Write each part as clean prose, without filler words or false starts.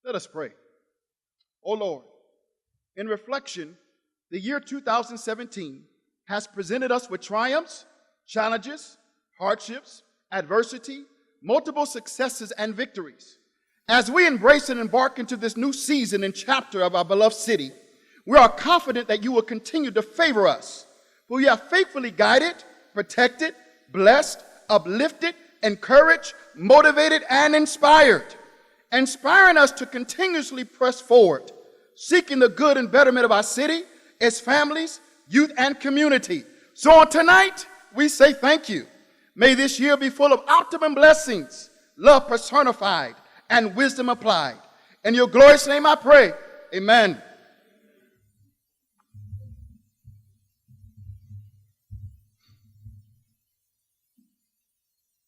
Let us pray. O Lord, in reflection, the year 2017 has presented us with triumphs, challenges, hardships, adversity, multiple successes, and victories. As we embrace and embark into this new season and chapter of our beloved city, we are confident that you will continue to favor us, for you have faithfully guided, protected, blessed, uplifted, encouraged, motivated, and inspired, inspiring us to continuously press forward, seeking the good and betterment of our city, its families, youth, and community. So on tonight, we say thank you. May this year be full of optimum blessings, love personified, and wisdom applied. In your glorious name I pray, amen.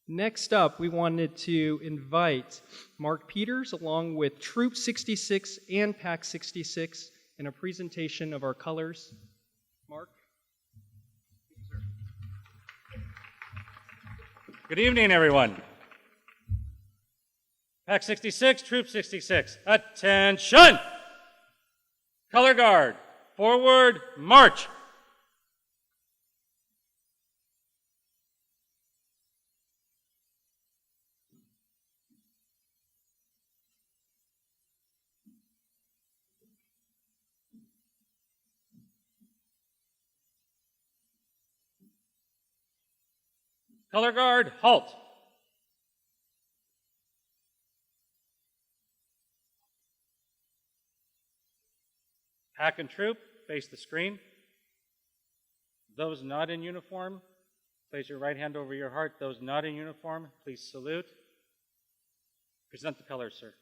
Next up, we wanted to invite Mark Peters along with Troop 66 and Pack 66 in a presentation of our colors. Mark? Good evening, everyone. Pack 66, Troop 66, attention! Color guard, forward, march! Color guard, halt. Pack and troop, face the screen. Those not in uniform, place your right hand over your heart. Those not in uniform, please salute. Present the colors, sir.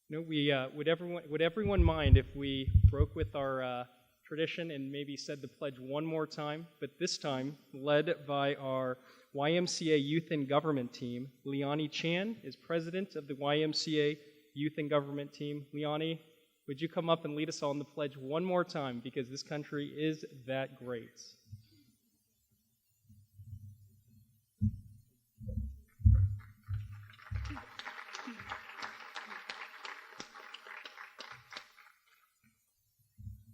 You know, would everyone mind if we broke with our tradition and maybe said the pledge one more time, but this time led by our YMCA Youth and Government Team. Liani Chan is president of the YMCA Youth and Government Team. Liani, would you come up and lead us on the pledge one more time, because this country is that great.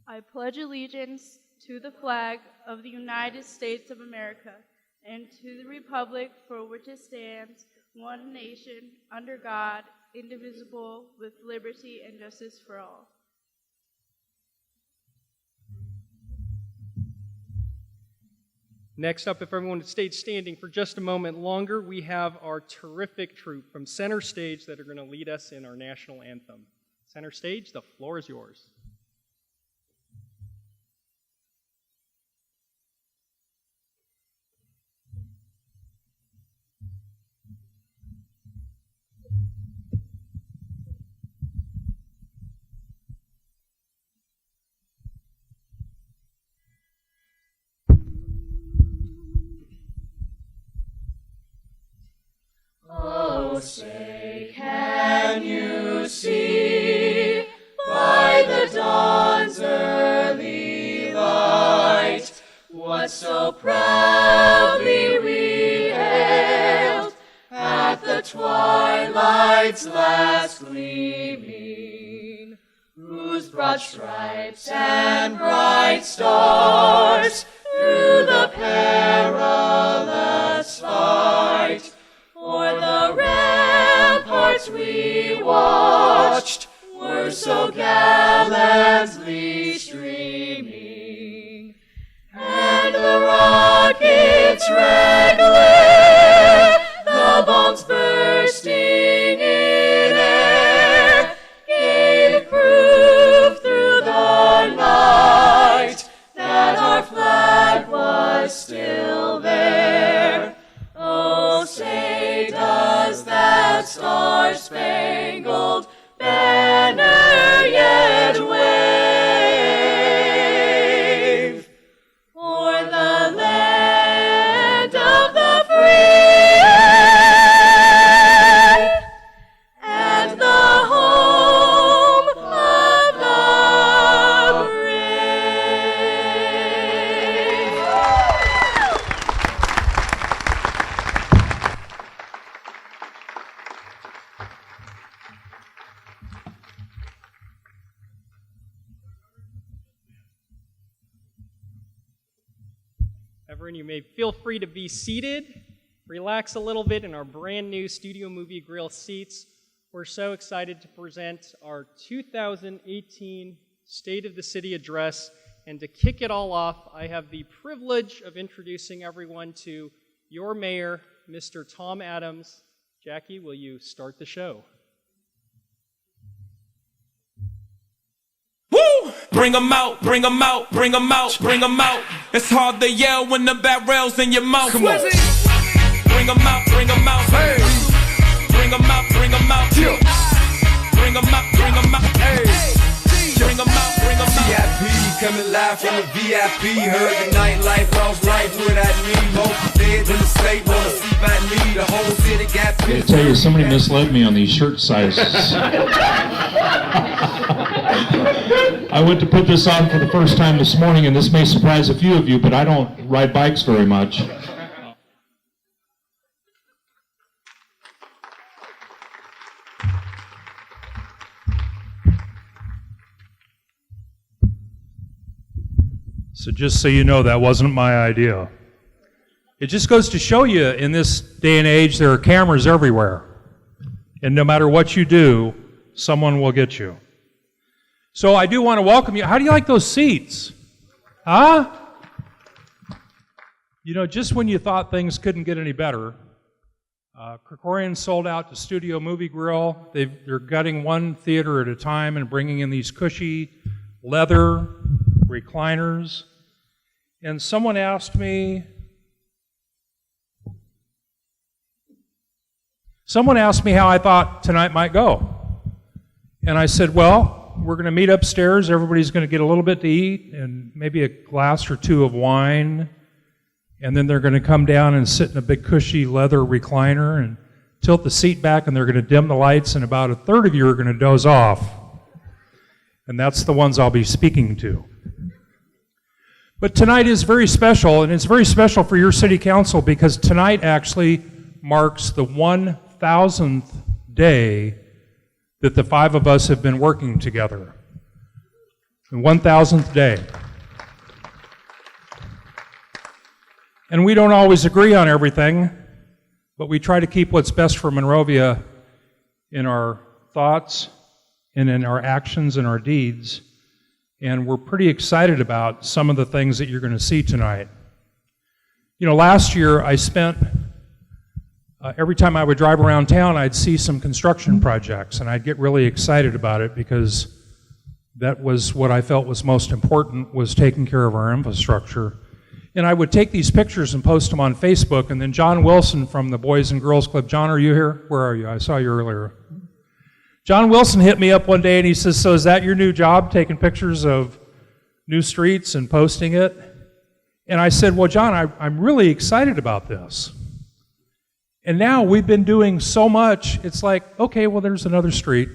I pledge allegiance to the flag of the United States of America and to the republic for which it stands, one nation, under God, indivisible, with liberty and justice for all. Next up, if everyone would stay standing for just a moment longer, we have our terrific troop from Center Stage that are going to lead us in our national anthem. Center Stage, the floor is yours. Oh, say, can you see by the dawn's early light what so proudly we hailed at the twilight's last gleaming, whose broad stripes and bright stars through the perilous fight o'er the ramparts we watched were wildlands streaming, and the rocket's red glare, the bombs bursting in air, gave proof through the night that our flag was still there. Oh, say does that star-spangled banner yet wave o'er the land of the free and the home of the brave? Everyone, you may feel free to be seated, relax a little bit in our brand new Studio Movie Grill seats. We're so excited to present our 2018 State of the City Address. And to kick it all off, I have the privilege of introducing everyone to your mayor, Mr. Tom Adams. Jackie, will you start the show? Woo! Bring 'em out, bring 'em out, bring 'em out, bring 'em out. It's hard to yell when the barrel's in your mouth. Come on. Bring 'em out, bring 'em out. Hey. Bring 'em out, bring 'em out. Yeah. Bring 'em out, bring 'em out. Hey. Bring 'em out, bring 'em out. VIP coming live from the VIP. Heard the nightlife, lost life without me. Most dead in the state, wanna see by me. The whole city got pissed. I tell you, somebody misled me on these shirt sizes. I went to put this on for the first time this morning, and this may surprise a few of you, but I don't ride bikes very much. So just so you know, that wasn't my idea. It just goes to show you, in this day and age, there are cameras everywhere. And no matter what you do, someone will get you. So I do want to welcome you. How do you like those seats? Huh? You know, just when you thought things couldn't get any better, Krikorian sold out to Studio Movie Grill. They're gutting one theater at a time and bringing in these cushy leather recliners. And someone asked me how I thought tonight might go. And I said, well, we're going to meet upstairs. Everybody's going to get a little bit to eat and maybe a glass or two of wine. And then they're going to come down and sit in a big cushy leather recliner and tilt the seat back, and they're going to dim the lights, and about a third of you are going to doze off. And that's the ones I'll be speaking to. But tonight is very special, and it's very special for your city council because tonight actually marks the 1,000th day that the five of us have been working together. The 1,000th day. And we don't always agree on everything, but we try to keep what's best for Monrovia in our thoughts and in our actions and our deeds. And we're pretty excited about some of the things that you're going to see tonight. You know, last year I spent, every time I would drive around town, I'd see some construction projects, and I'd get really excited about it because that was what I felt was most important, was taking care of our infrastructure. And I would take these pictures and post them on Facebook, and then John Wilson from the Boys and Girls Club, John, are you here? Where are you? I saw you earlier. John Wilson hit me up one day and he says, so is that your new job, taking pictures of new streets and posting it? And I said, well, John, I'm really excited about this. And now we've been doing so much, it's like, okay, well, there's another street.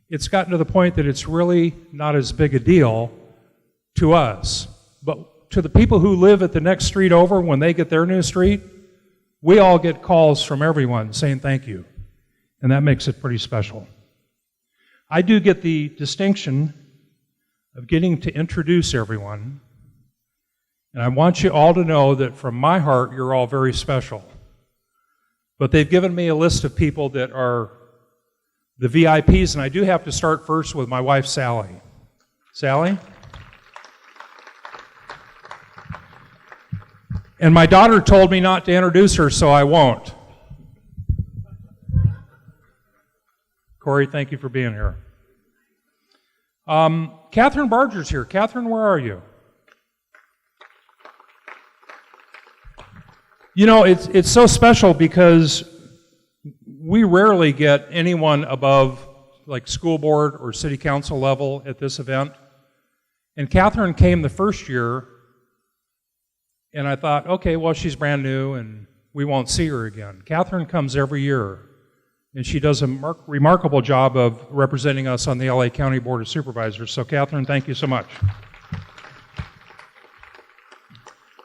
It's gotten to the point that it's really not as big a deal to us. But to the people who live at the next street over, when they get their new street, we all get calls from everyone saying thank you. And that makes it pretty special. I do get the distinction of getting to introduce everyone. And I want you all to know that from my heart, you're all very special. But they've given me a list of people that are the VIPs, and I do have to start first with my wife, Sally. Sally. And my daughter told me not to introduce her, so I won't. Corey, thank you for being here. Catherine Barger's here. Catherine, where are you? You know, it's so special because we rarely get anyone above like school board or city council level at this event. And Catherine came the first year, and I thought, okay, well, she's brand new and we won't see her again. Catherine comes every year, and she does a remarkable job of representing us on the LA County Board of Supervisors. So Catherine, thank you so much.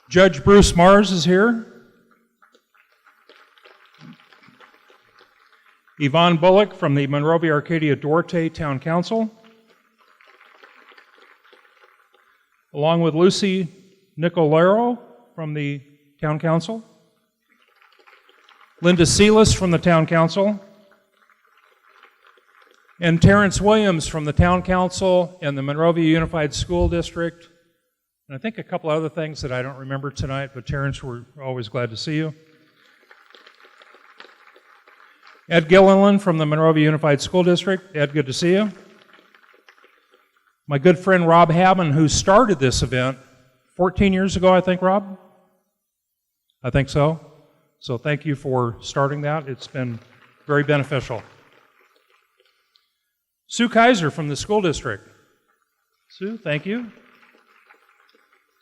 Judge Bruce Mars is here. Yvonne Bullock from the Monrovia Arcadia Duarte Town Council, along with Lucy Nicolero from the Town Council, Linda Sealis from the Town Council, and Terrence Williams from the Town Council and the Monrovia Unified School District, and I think a couple other things that I don't remember tonight, but Terrence, we're always glad to see you. Ed Gilliland from the Monrovia Unified School District. Ed, good to see you. My good friend Rob Hammond, who started this event 14 years ago, I think, Rob? I think so. So thank you for starting that. It's been very beneficial. Sue Kaiser from the school district. Sue, thank you.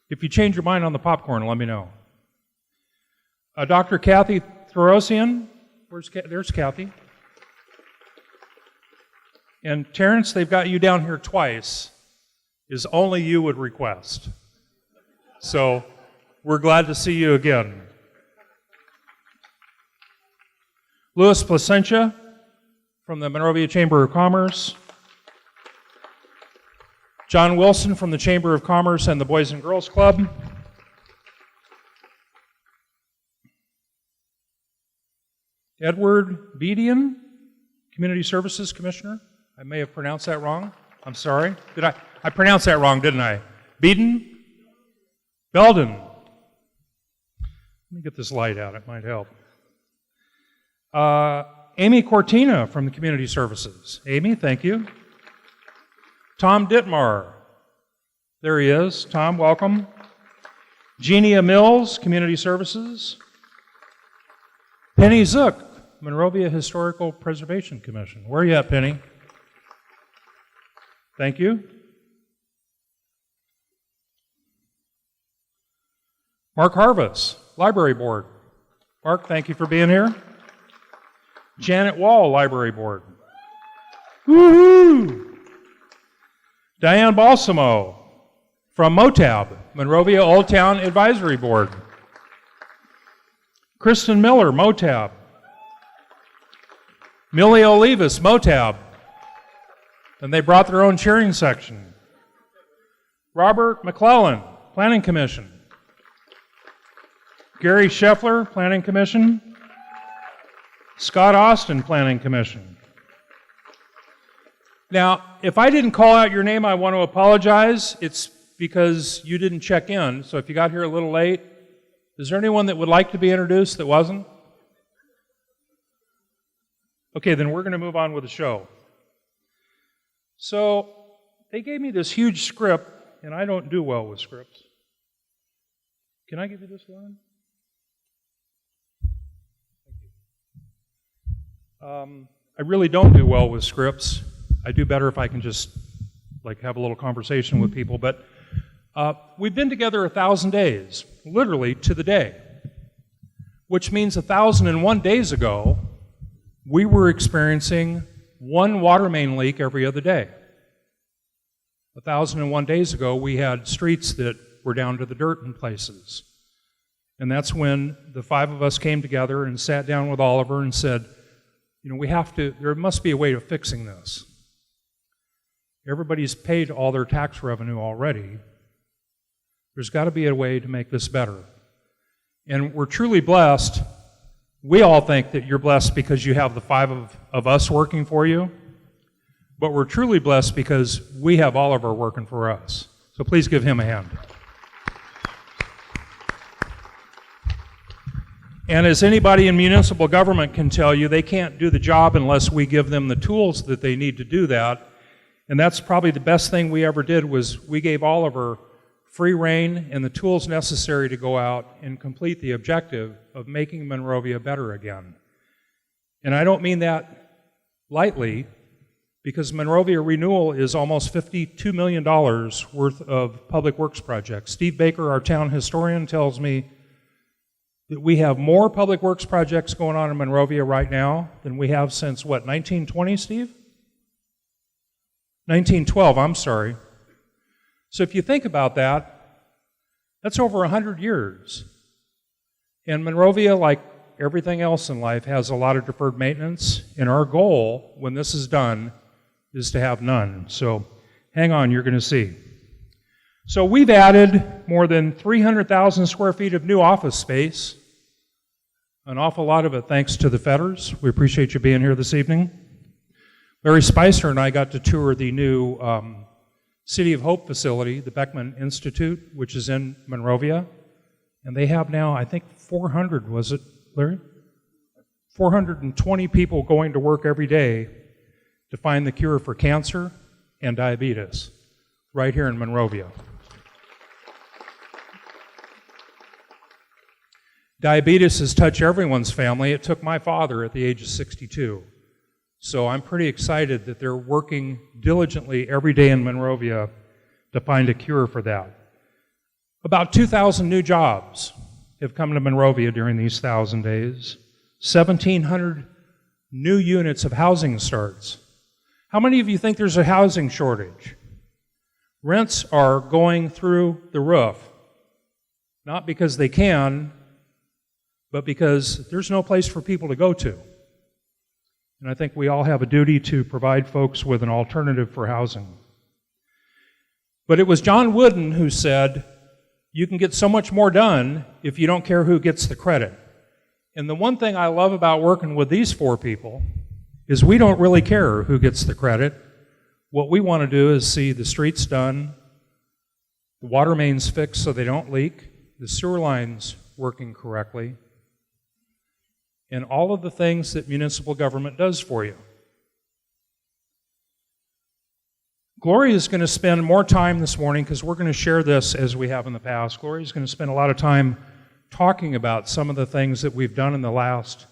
If you change your mind on the popcorn, let me know. Dr. Kathy Thorosian. There's Kathy. And Terrence, they've got you down here twice, is only you would request. So we're glad to see you again. Louis Placentia from the Monrovia Chamber of Commerce. John Wilson from the Chamber of Commerce and the Boys and Girls Club. Edward Bedian, Community Services Commissioner. I may have pronounced that wrong. I'm sorry. Did I pronounced that wrong, didn't I? Beden? Belden. Let me get this light out, it might help. Amy Cortina from the Community Services. Amy, thank you. Tom Dittmar. There he is. Tom, welcome. Genia Mills, Community Services. Penny Zook, Monrovia Historical Preservation Commission. Where are you at, Penny? Thank you. Mark Harvis, Library Board. Mark, thank you for being here. Janet Wall, Library Board. Woohoo! Diane Balsamo from MOTAB, Monrovia Old Town Advisory Board. Kristen Miller, MOTAB. Millie Olivas, MOTAB. And they brought their own cheering section. Robert McClellan, Planning Commission. Gary Scheffler, Planning Commission. Scott Austin, Planning Commission. Now, if I didn't call out your name, I want to apologize. It's because you didn't check in. So if you got here a little late, is there anyone that would like to be introduced that wasn't? Okay, then we're going to move on with the show. So they gave me this huge script, and I don't do well with scripts. Can I give you this one? I really don't do well with scripts. I do better if I can just have a little conversation with people. But we've been together 1,000 days, literally to the day, which means 1,001 days ago, we were experiencing one water main leak every other day. 1,001 days ago, we had streets that were down to the dirt in places. And that's when the five of us came together and sat down with Oliver and said, there must be a way of fixing this. Everybody's paid all their tax revenue already. There's got to be a way to make this better. And we're truly blessed. We all think that you're blessed because you have the five of us working for you. but we're truly blessed because we have Oliver working for us. So please give him a hand. And as anybody in municipal government can tell you, they can't do the job unless we give them the tools that they need to do that. And that's probably the best thing we ever did was we gave Oliver free rein and the tools necessary to go out and complete the objective of making Monrovia better again. And I don't mean that lightly, because Monrovia Renewal is almost $52 million worth of public works projects. Steve Baker, our town historian, tells me that we have more public works projects going on in Monrovia right now than we have since, what, 1920, Steve? 1912, I'm sorry. So if you think about that, that's over 100 years. And Monrovia, like everything else in life, has a lot of deferred maintenance, and our goal, when this is done, is to have none. So hang on, you're going to see. So we've added more than 300,000 square feet of new office space, an awful lot of it thanks to the Fedders. We appreciate you being here this evening. Larry Spicer and I got to tour the new City of Hope facility, the Beckman Institute, which is in Monrovia. And they have now, I think 400, was it, Larry? 420 people going to work every day to find the cure for cancer and diabetes right here in Monrovia. Diabetes has touched everyone's family. It took my father at the age of 62. So I'm pretty excited that they're working diligently every day in Monrovia to find a cure for that. About 2,000 new jobs have come to Monrovia during these 1,000 days. 1,700 new units of housing starts. How many of you think there's a housing shortage? Rents are going through the roof, not because they can, but because there's no place for people to go to. And I think we all have a duty to provide folks with an alternative for housing. But it was John Wooden who said, you can get so much more done if you don't care who gets the credit. And the one thing I love about working with these four people is we don't really care who gets the credit. What we want to do is see the streets done, the water mains fixed so they don't leak, the sewer lines working correctly, and all of the things that municipal government does for you. Gloria is going to spend more time this morning because we're going to share this as we have in the past. Gloria is going to spend a lot of time talking about some of the things that we've done in the last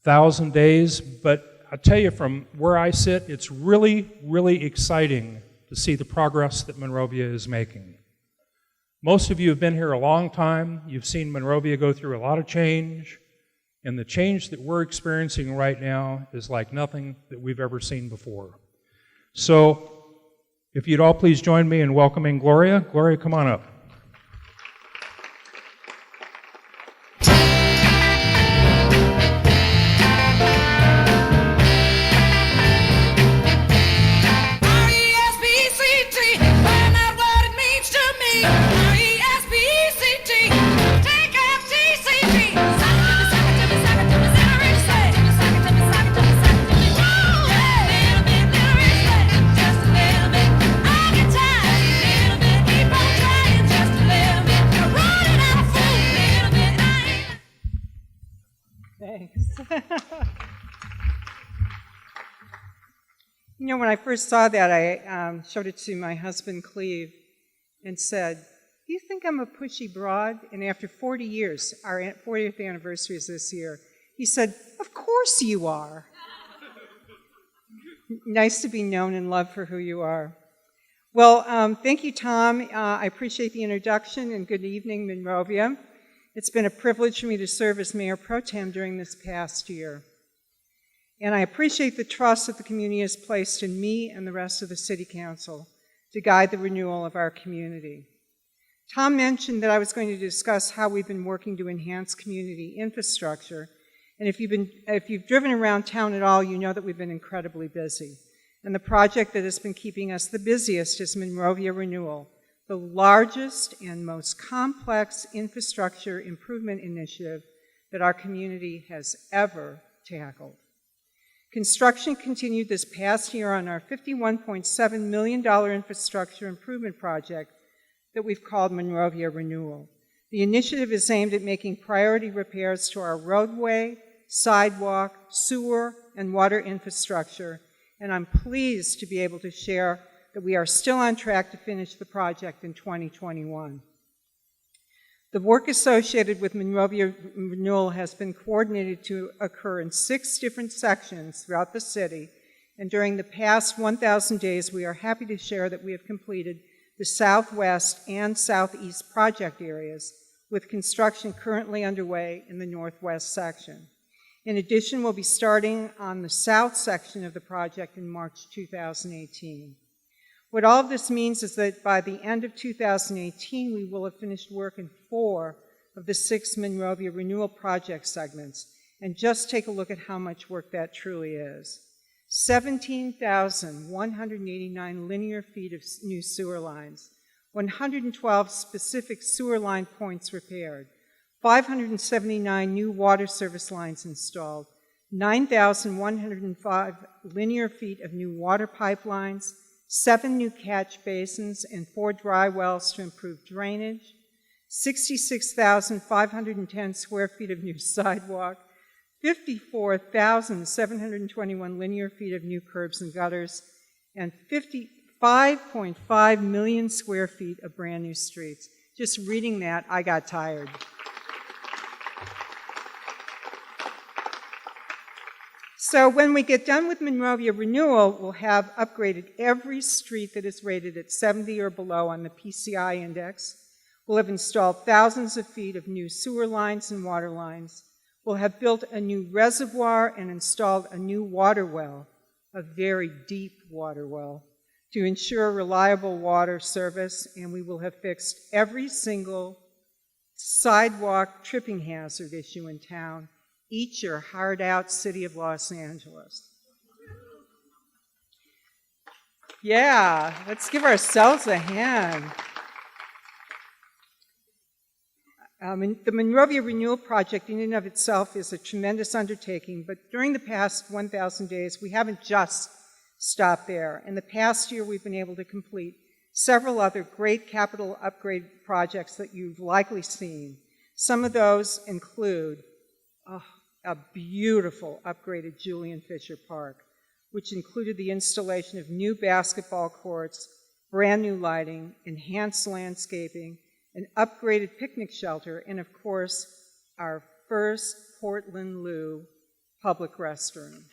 1,000 days. But I tell you, from where I sit, it's really, really exciting to see the progress that Monrovia is making. Most of you have been here a long time. You've seen Monrovia go through a lot of change. And the change that we're experiencing right now is like nothing that we've ever seen before. So, if you'd all please join me in welcoming Gloria. Gloria, come on up. R-E-S-P-E-C-T, find out what it means to me. R-E-S-P-E-C-T, take F-T-C-T. Sock it to me, sock it to me, sock it to me, sock it rich say. Sock it to me, sock it to me, sock it to me. Woo! Little bit, little rich say, just a little bit. I get tired, little bit. Keep on trying, just a little bit. I'm running out of food, little bit. I ain't. Thanks. You know, when I first saw that, I showed it to my husband, Cleve, and said, do you think I'm a pushy broad? And after 40 years, our 40th anniversary is this year, he said, of course you are. Nice to be known and loved for who you are. Well, thank you, Tom. I appreciate the introduction, and good evening, Monrovia. It's been a privilege for me to serve as Mayor Pro Tem during this past year. And I appreciate the trust that the community has placed in me and the rest of the City Council to guide the renewal of our community. Tom mentioned that I was going to discuss how we've been working to enhance community infrastructure. And if you've driven around town at all, you know that we've been incredibly busy. And the project that has been keeping us the busiest is Monrovia Renewal, the largest and most complex infrastructure improvement initiative that our community has ever tackled. Construction continued this past year on our $51.7 million infrastructure improvement project that we've called Monrovia Renewal. The initiative is aimed at making priority repairs to our roadway, sidewalk, sewer, and water infrastructure, and I'm pleased to be able to share that we are still on track to finish the project in 2021. The work associated with Monrovia Renewal has been coordinated to occur in 6 different sections throughout the city, and during the past 1,000 days, we are happy to share that we have completed the southwest and southeast project areas, with construction currently underway in the northwest section. In addition, we'll be starting on the south section of the project in March 2018. What all of this means is that by the end of 2018, we will have finished work in 4 of the 6 Monrovia Renewal project segments. And just take a look at how much work that truly is. 17,189 linear feet of new sewer lines, 112 specific sewer line points repaired, 579 new water service lines installed, 9,105 linear feet of new water pipelines, 7 new catch basins and 4 dry wells to improve drainage, 66,510 square feet of new sidewalk, 54,721 linear feet of new curbs and gutters, and 55.5 million square feet of brand new streets. Just reading that, I got tired. So when we get done with Monrovia Renewal, we'll have upgraded every street that is rated at 70 or below on the PCI index. We'll have installed thousands of feet of new sewer lines and water lines. We'll have built a new reservoir and installed a new water well, a very deep water well, to ensure reliable water service, and we will have fixed every single sidewalk tripping hazard issue in town. Eat your heart out, City of Los Angeles. Yeah, let's give ourselves a hand. The Monrovia Renewal Project in and of itself is a tremendous undertaking, but during the past 1,000 days, we haven't just stopped there. In the past year, we've been able to complete several other great capital upgrade projects that you've likely seen. Some of those include a beautiful upgraded Julian Fisher Park, which included the installation of new basketball courts, brand new lighting, enhanced landscaping, an upgraded picnic shelter, and of course, our first Portland Loo public restroom.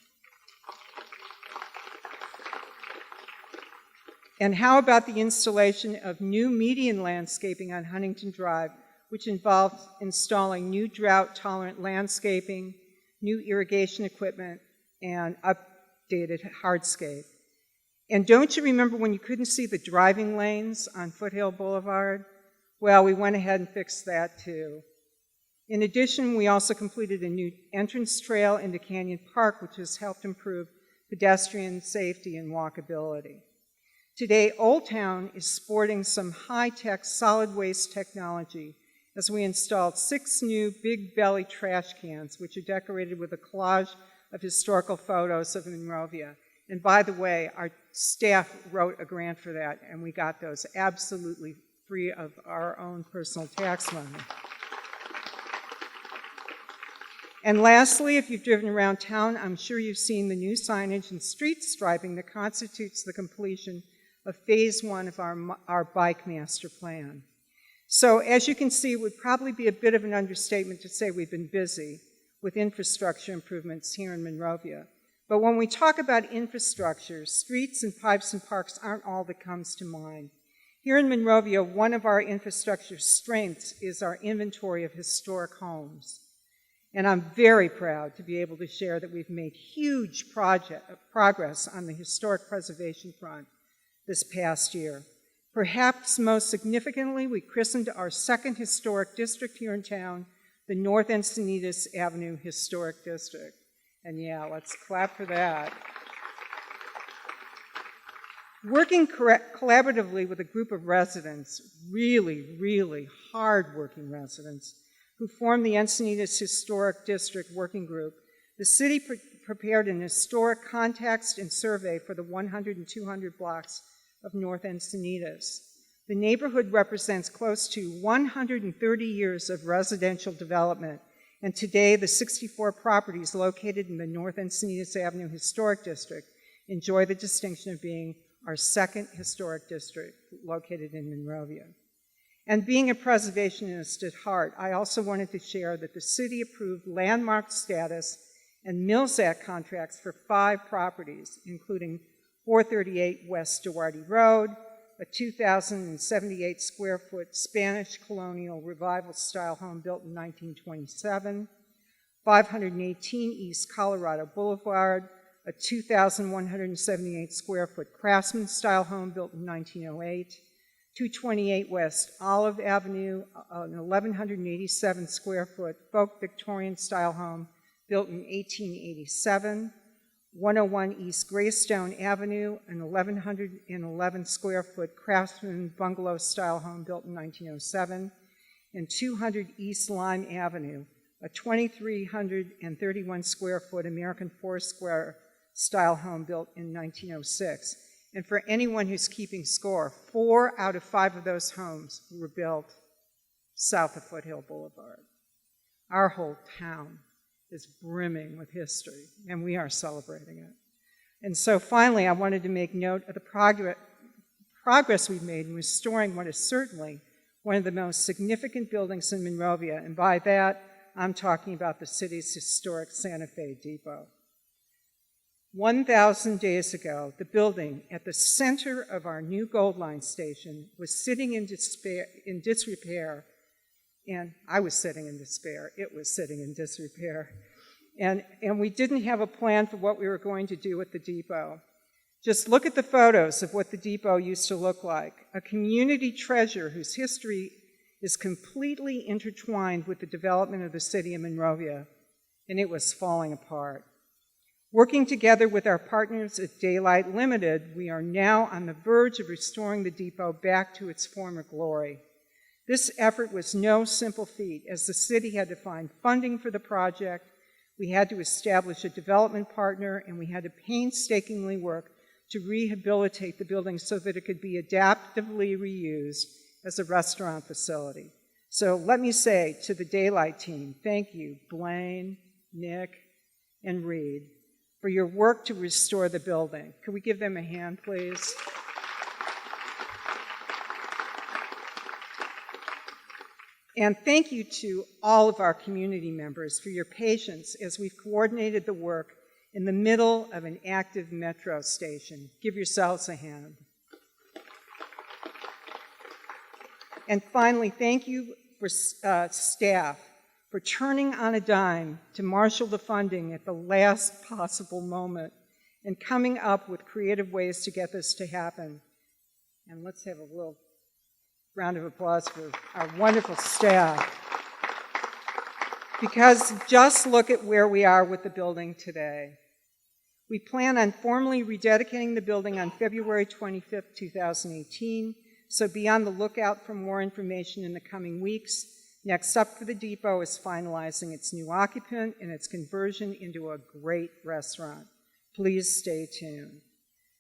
And how about the installation of new median landscaping on Huntington Drive, which involved installing new drought-tolerant landscaping, new irrigation equipment, and updated hardscape. And don't you remember when you couldn't see the driving lanes on Foothill Boulevard? Well, we went ahead and fixed that too. In addition, we also completed a new entrance trail into Canyon Park, which has helped improve pedestrian safety and walkability. Today, Old Town is sporting some high-tech solid waste technology as we installed 6 new big belly trash cans, which are decorated with a collage of historical photos of Monrovia. And by the way, our staff wrote a grant for that, and we got those absolutely free of our own personal tax money. And lastly, if you've driven around town, I'm sure you've seen the new signage and street striping that constitutes the completion of phase 1 of our bike master plan. So as you can see, it would probably be a bit of an understatement to say we've been busy with infrastructure improvements here in Monrovia. But when we talk about infrastructure, streets and pipes and parks aren't all that comes to mind. Here in Monrovia, one of our infrastructure strengths is our inventory of historic homes. And I'm very proud to be able to share that we've made huge progress on the historic preservation front this past year. Perhaps most significantly, we christened our second historic district here in town, the North Encinitas Avenue Historic District. And yeah, let's clap for that. Working collaboratively with a group of residents, really hard-working residents, who formed the Encinitas Historic District Working Group, the city prepared an historic context and survey for the 100 and 200 blocks of North Encinitas. The neighborhood represents close to 130 years of residential development, and today the 64 properties located in the North Encinitas Avenue Historic District enjoy the distinction of being our second historic district located in Monrovia. And being a preservationist at heart, I also wanted to share that the city approved landmark status and Mills Act contracts for 5 properties, including 438 West Duarte Road, a 2,078 square foot Spanish colonial revival style home built in 1927, 518 East Colorado Boulevard, a 2,178 square foot craftsman style home built in 1908, 228 West Olive Avenue, an 1,187 square foot folk Victorian style home built in 1887, 101 East Greystone Avenue, an 1,111 square foot craftsman bungalow style home built in 1907, and 200 East Lime Avenue, a 2,331 square foot American Foursquare style home built in 1906. And for anyone who's keeping score, 4 out of 5 of those homes were built south of Foothill Boulevard. Our whole town is brimming with history, and we are celebrating it. And so finally, I wanted to make note of the progress we've made in restoring what is certainly one of the most significant buildings in Monrovia, and by that, I'm talking about the city's historic Santa Fe Depot. 1,000 days ago, the building at the center of our new Gold Line station was sitting in disrepair, and I was sitting in despair. It was sitting in disrepair. And we didn't have a plan for what we were going to do with the depot. Just look at the photos of what the depot used to look like. A community treasure whose history is completely intertwined with the development of the city of Monrovia, and it was falling apart. Working together with our partners at Daylight Limited, we are now on the verge of restoring the depot back to its former glory. This effort was no simple feat, as the city had to find funding for the project, we had to establish a development partner, and we had to painstakingly work to rehabilitate the building so that it could be adaptively reused as a restaurant facility. So let me say to the Daylight team, thank you, Blaine, Nick, and Reed, for your work to restore the building. Could we give them a hand, please? And thank you to all of our community members for your patience as we've coordinated the work in the middle of an active metro station. Give yourselves a hand. And finally, thank you for staff for turning on a dime to marshal the funding at the last possible moment and coming up with creative ways to get this to happen. And let's have a little round of applause for our wonderful staff. Because just look at where we are with the building today. We plan on formally rededicating the building on February 25th, 2018, so be on the lookout for more information in the coming weeks. Next up for the depot is finalizing its new occupant and its conversion into a great restaurant. Please stay tuned.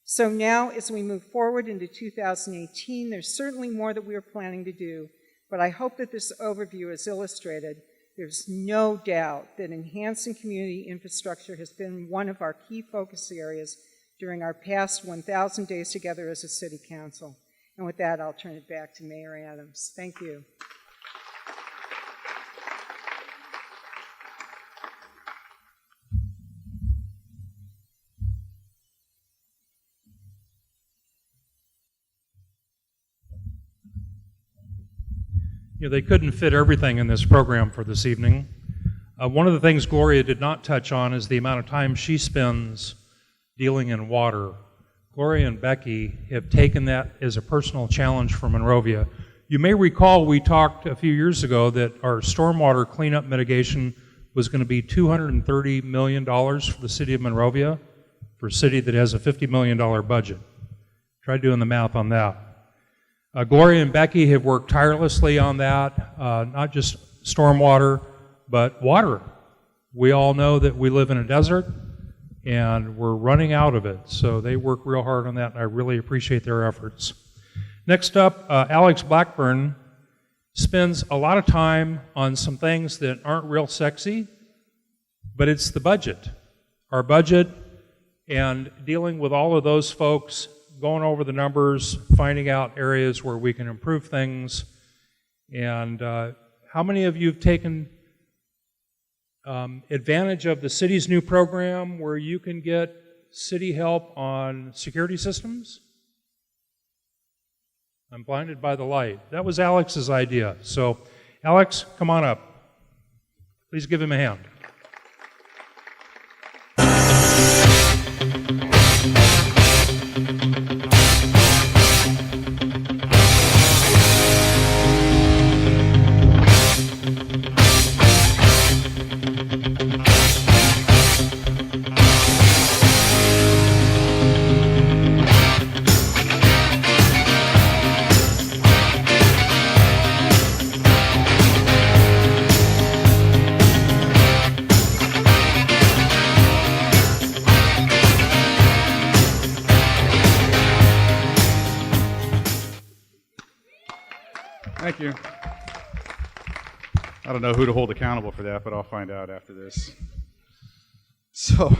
So now, as we move forward into 2018, there's certainly more that we are planning to do, but I hope that this overview has illustrated there's no doubt that enhancing community infrastructure has been one of our key focus areas during our past 1,000 days together as a city council. And with that, I'll turn it back to Mayor Adams. Thank you. You know, they couldn't fit everything in this program for this evening. One of the things Gloria did not touch on is the amount of time she spends dealing in water. Gloria and Becky have taken that as a personal challenge for Monrovia. You may recall we talked a few years ago that our stormwater cleanup mitigation was going to be $230 million for the city of Monrovia, for a city that has a $50 million budget. Try doing the math on that. Gloria and Becky have worked tirelessly on that, not just stormwater, but water. We all know that we live in a desert. and we're running out of it. So they work real hard on that, and I really appreciate their efforts. Next up, Alex Blackburn spends a lot of time on some things that aren't real sexy, but it's the budget. Our budget and dealing with all of those folks, going over the numbers, finding out areas where we can improve things. And how many of you have taken advantage of the city's new program where you can get city help on security systems? I'm blinded by the light. That was Alex's idea. So, Alex, come on up. Please give him a hand. Thank you. I don't know who to hold accountable for that, but I'll find out after this. So,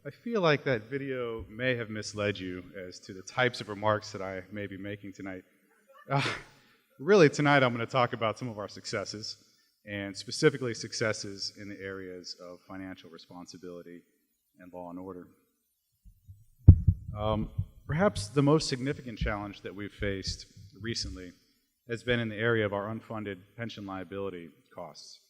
I feel like that video may have misled you as to the types of remarks that I may be making tonight. Really, tonight I'm going to talk about some of our successes, and specifically successes in the areas of financial responsibility and law and order. Perhaps the most significant challenge that we've faced recently has been in the area of our unfunded pension liability costs.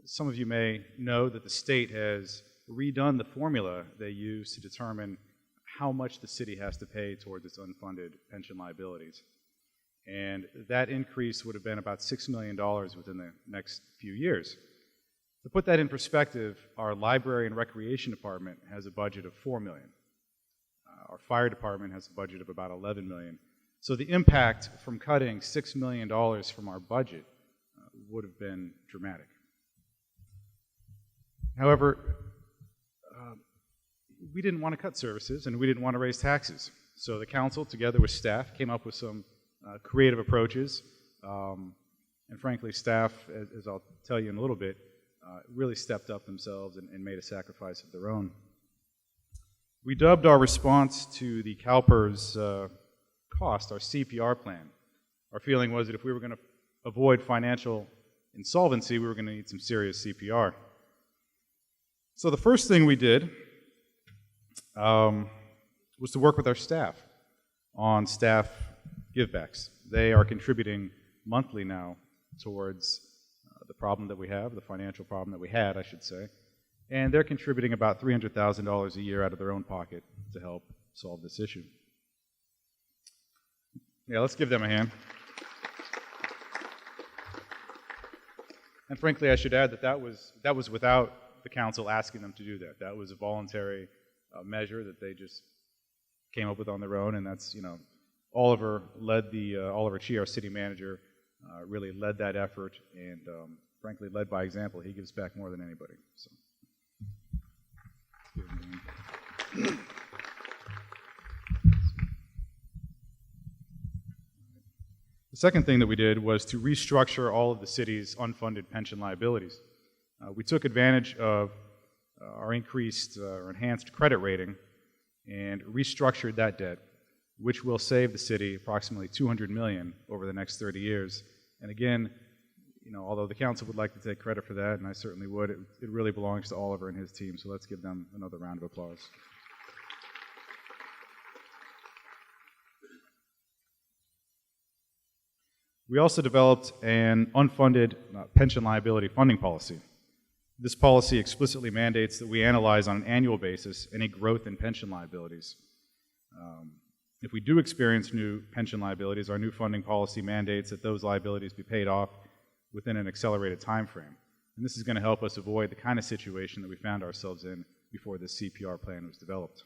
Some of you may know that the state has redone the formula they use to determine how much the city has to pay towards its unfunded pension liabilities. And that increase would have been about $6 million within the next few years. To put that in perspective, our library and recreation department has a budget of $4 million. Our fire department has a budget of about $11 million. So the impact from cutting $6 million from our budget would have been dramatic. However, we didn't want to cut services and we didn't want to raise taxes. So the council, together with staff, came up with some creative approaches. And frankly, staff, as I'll tell you in a little bit, really stepped up themselves and made a sacrifice of their own. We dubbed our response to the CalPERS cost our CPR plan. Our feeling was that if we were going to avoid financial insolvency, we were going to need some serious CPR. So the first thing we did was to work with our staff on staff givebacks. They are contributing monthly now towards the problem that we have, the financial problem that we had, I should say, and they're contributing about $300,000 a year out of their own pocket to help solve this issue. Yeah, let's give them a hand. And frankly, I should add that that was without the council asking them to do that. That was a voluntary measure that they just came up with on their own, and that's, Oliver Chee, our city manager, really led that effort, and frankly, led by example. He gives back more than anybody. So. The second thing that we did was to restructure all of the city's unfunded pension liabilities. We took advantage of our increased or enhanced credit rating and restructured that debt, which will save the city approximately $200 million over the next 30 years. And again, although the council would like to take credit for that, and I certainly would, it really belongs to Oliver and his team, so let's give them another round of applause. We also developed an unfunded pension liability funding policy. This policy explicitly mandates that we analyze on an annual basis any growth in pension liabilities. If we do experience new pension liabilities, our new funding policy mandates that those liabilities be paid off within an accelerated time frame. And this is going to help us avoid the kind of situation that we found ourselves in before this CPR plan was developed.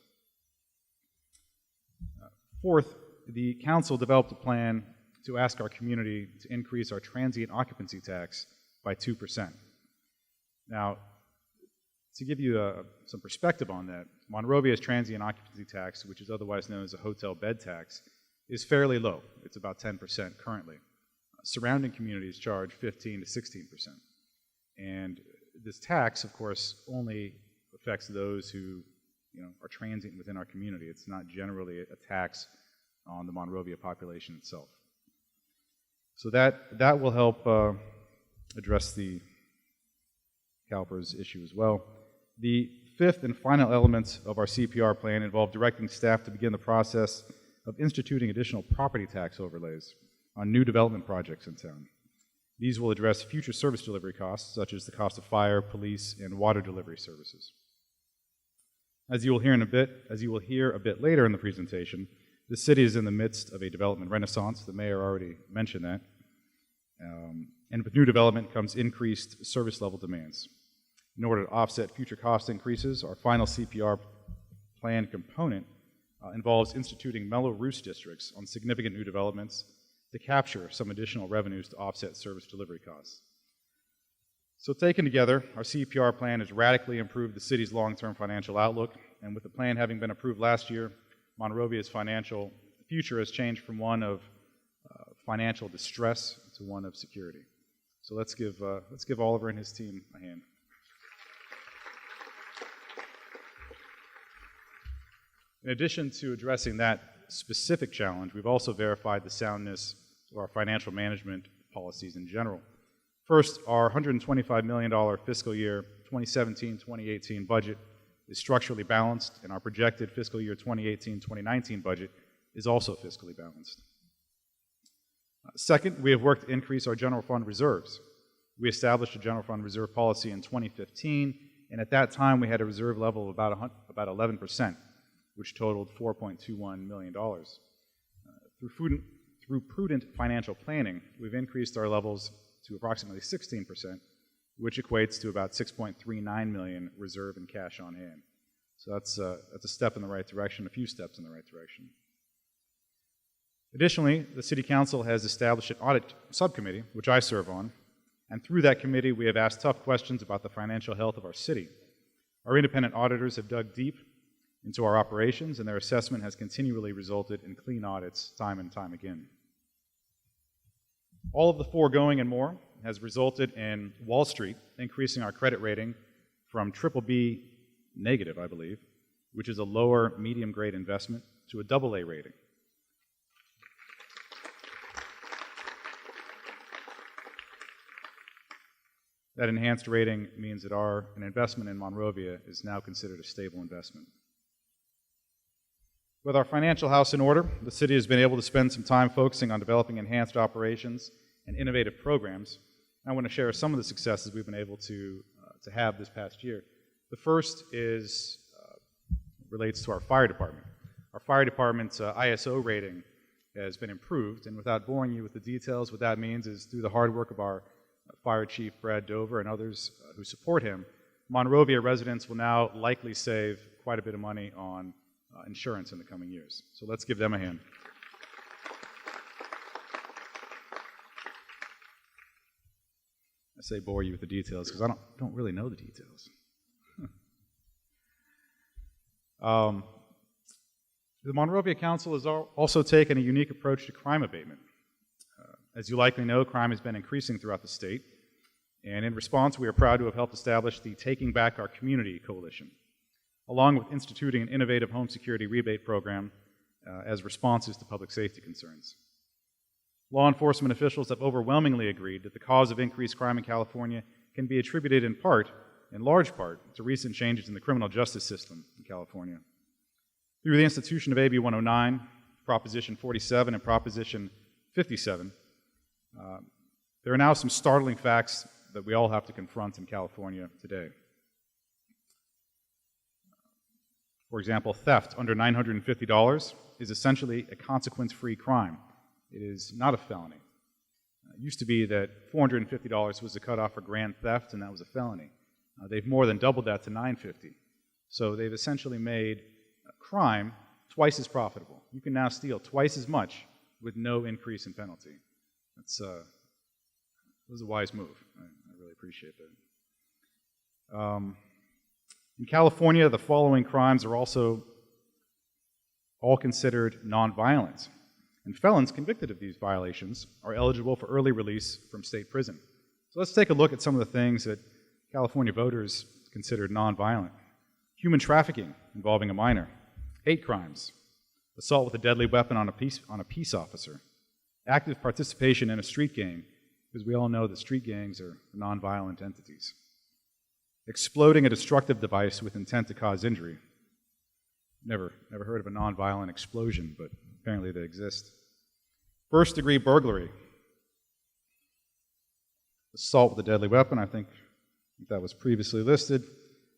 Fourth, the council developed a plan to ask our community to increase our transient occupancy tax by 2%. Now, To give you some perspective on that, Monrovia's transient occupancy tax, which is otherwise known as a hotel bed tax, is fairly low. It's about 10% currently. Surrounding communities charge 15 to 16%. And this tax, of course, only affects those who are transient within our community. It's not generally a tax on the Monrovia population itself. So that will help address the CalPERS issue as well. The fifth and final elements of our CPR plan involve directing staff to begin the process of instituting additional property tax overlays on new development projects in town. These will address future service delivery costs, such as the cost of fire, police, and water delivery services. As you will hear a bit later in the presentation, the city is in the midst of a development renaissance. The mayor already mentioned that. And with new development comes increased service level demands. In order to offset future cost increases, our final CPR plan component involves instituting mellow roost districts on significant new developments to capture some additional revenues to offset service delivery costs. So taken together, our CPR plan has radically improved the city's long-term financial outlook, and with the plan having been approved last year, Monrovia's financial future has changed from one of financial distress to one of security. So let's give Oliver and his team a hand. In addition to addressing that specific challenge, we've also verified the soundness of our financial management policies in general. First, our $125 million fiscal year 2017-2018 budget is structurally balanced, and our projected fiscal year 2018-2019 budget is also fiscally balanced. Second, we have worked to increase our general fund reserves. We established a general fund reserve policy in 2015, and at that time we had a reserve level of about 11%, which totaled $4.21 million. Through prudent financial planning, we've increased our levels to approximately 16%, which equates to about $6.39 million reserve and cash on hand. So that's a step in the right direction, a few steps in the right direction. Additionally, the City Council has established an audit subcommittee, which I serve on, and through that committee we have asked tough questions about the financial health of our city. Our independent auditors have dug deep into our operations, and their assessment has continually resulted in clean audits time and time again. All of the foregoing and more has resulted in Wall Street increasing our credit rating from BBB negative, I believe, which is a lower medium grade investment, to a AA rating. That enhanced rating means that an investment in Monrovia is now considered a stable investment. With our financial house in order, the city has been able to spend some time focusing on developing enhanced operations and innovative programs. I want to share some of the successes we've been able to have this past year. The first relates to our fire department. Our fire department's ISO rating has been improved, and without boring you with the details, what that means is through the hard work of our Fire Chief Brad Dover and others who support him, Monrovia residents will now likely save quite a bit of money on insurance in the coming years. So let's give them a hand. I say bore you with the details because I don't really know the details. The Monrovia Council has also taken a unique approach to crime abatement. As you likely know, crime has been increasing throughout the state, and in response, we are proud to have helped establish the Taking Back Our Community Coalition, along with instituting an innovative home security rebate program as responses to public safety concerns. Law enforcement officials have overwhelmingly agreed that the cause of increased crime in California can be attributed in large part, to recent changes in the criminal justice system in California. Through the institution of AB 109, Proposition 47, and Proposition 57, there are now some startling facts that we all have to confront in California today. For example, theft under $950 is essentially a consequence-free crime. It is not a felony. It used to be that $450 was the cutoff for grand theft, and that was a felony. They've more than doubled that to $950. So they've essentially made crime twice as profitable. You can now steal twice as much with no increase in penalty. That was a wise move. I really appreciate that. In California, the following crimes are also all considered nonviolent, and felons convicted of these violations are eligible for early release from state prison. So let's take a look at some of the things that California voters considered nonviolent. Human trafficking involving a minor, hate crimes, assault with a deadly weapon on a peace officer, active participation in a street gang, because we all know that street gangs are nonviolent entities, exploding a destructive device with intent to cause injury. Never heard of a nonviolent explosion, but apparently they exist. First-degree burglary, assault with a deadly weapon, I think that was previously listed,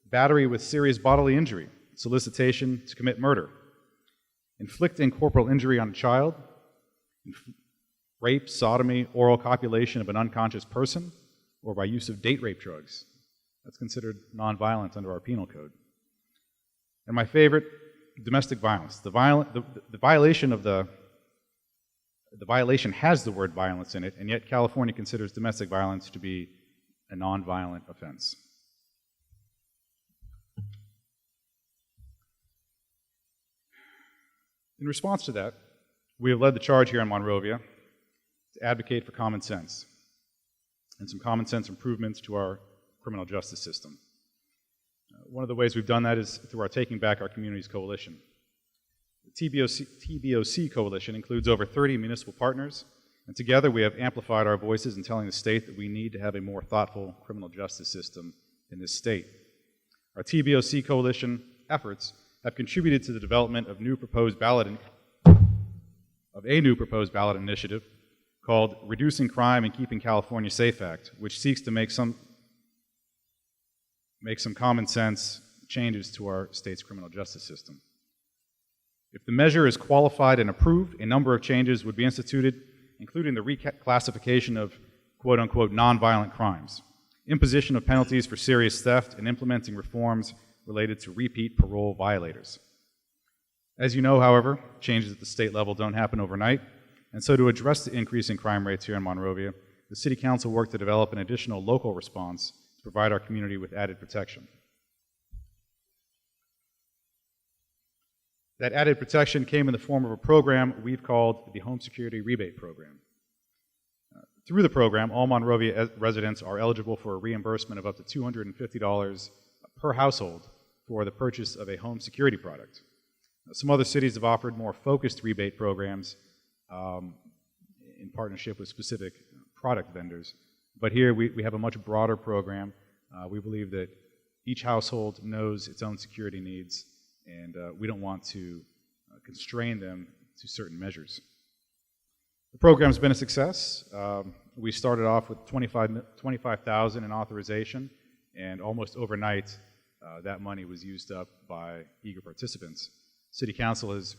battery with serious bodily injury, solicitation to commit murder, inflicting corporal injury on a child, rape, sodomy, oral copulation of an unconscious person, or by use of date rape drugs. That's considered nonviolent under our penal code. And my favorite, domestic violence. The violation has the word violence in it, and yet California considers domestic violence to be a nonviolent offense. In response to that, we have led the charge here in Monrovia to advocate for common sense and some common sense improvements to our criminal justice system. One of the ways we've done that is through our Taking Back Our Communities Coalition. The TBOC Coalition includes over 30 municipal partners, and together we have amplified our voices in telling the state that we need to have a more thoughtful criminal justice system in this state. Our TBOC Coalition efforts have contributed to the development of a new proposed ballot initiative called Reducing Crime and Keeping California Safe Act, which seeks to make some common sense changes to our state's criminal justice system. If the measure is qualified and approved, a number of changes would be instituted, including the reclassification of quote-unquote nonviolent crimes, imposition of penalties for serious theft, and implementing reforms related to repeat parole violators. As you know, however, changes at the state level don't happen overnight, and so to address the increasing crime rates here in Monrovia, the City Council worked to develop an additional local response to provide our community with added protection. That added protection came in the form of a program we've called the Home Security Rebate Program. Through the program, all Monrovia residents are eligible for a reimbursement of up to $250 per household for the purchase of a home security product. Some other cities have offered more focused rebate programs in partnership with specific product vendors. But here we have a much broader program. We believe that each household knows its own security needs, and we don't want to constrain them to certain measures. The program's been a success. We started off with $25,000 in authorization, and almost overnight, that money was used up by eager participants. City Council has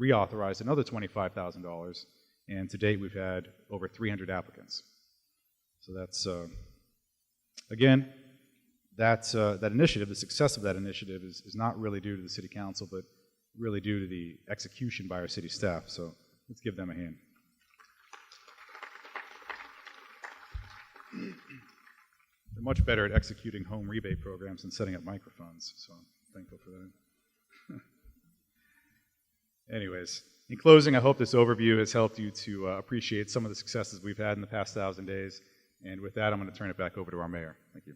reauthorized another $25,000, and to date we've had over 300 applicants. So that's, again, that initiative, the success of that initiative is not really due to the City Council, but really due to the execution by our city staff. So let's give them a hand. They're much better at executing home rebate programs than setting up microphones, so I'm thankful for that. Anyways, in closing, I hope this overview has helped you to appreciate some of the successes we've had in the past 1,000 days. And with that, I'm going to turn it back over to our mayor. Thank you.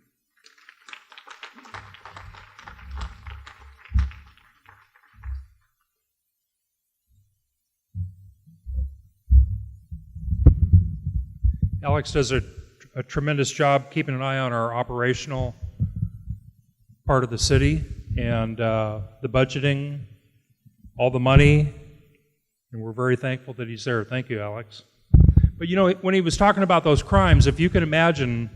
Alex does a tremendous job keeping an eye on our operational part of the city and the budgeting, all the money, and we're very thankful that he's there. Thank you, Alex. But you know, when he was talking about those crimes, if you can imagine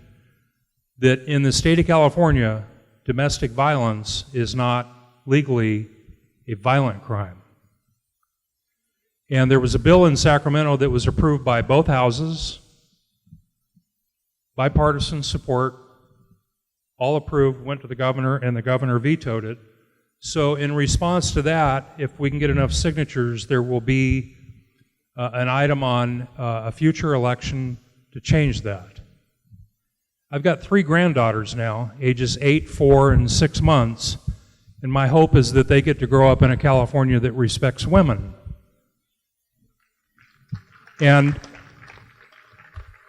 that in the state of California, domestic violence is not legally a violent crime. And there was a bill in Sacramento that was approved by both houses, bipartisan support, all approved, went to the governor, and the governor vetoed it. So in response to that, if we can get enough signatures, there will be an item on a future election to change that. I've got 3 granddaughters now, ages 8, 4, and 6 months, And my hope is that they get to grow up in a California that respects women. And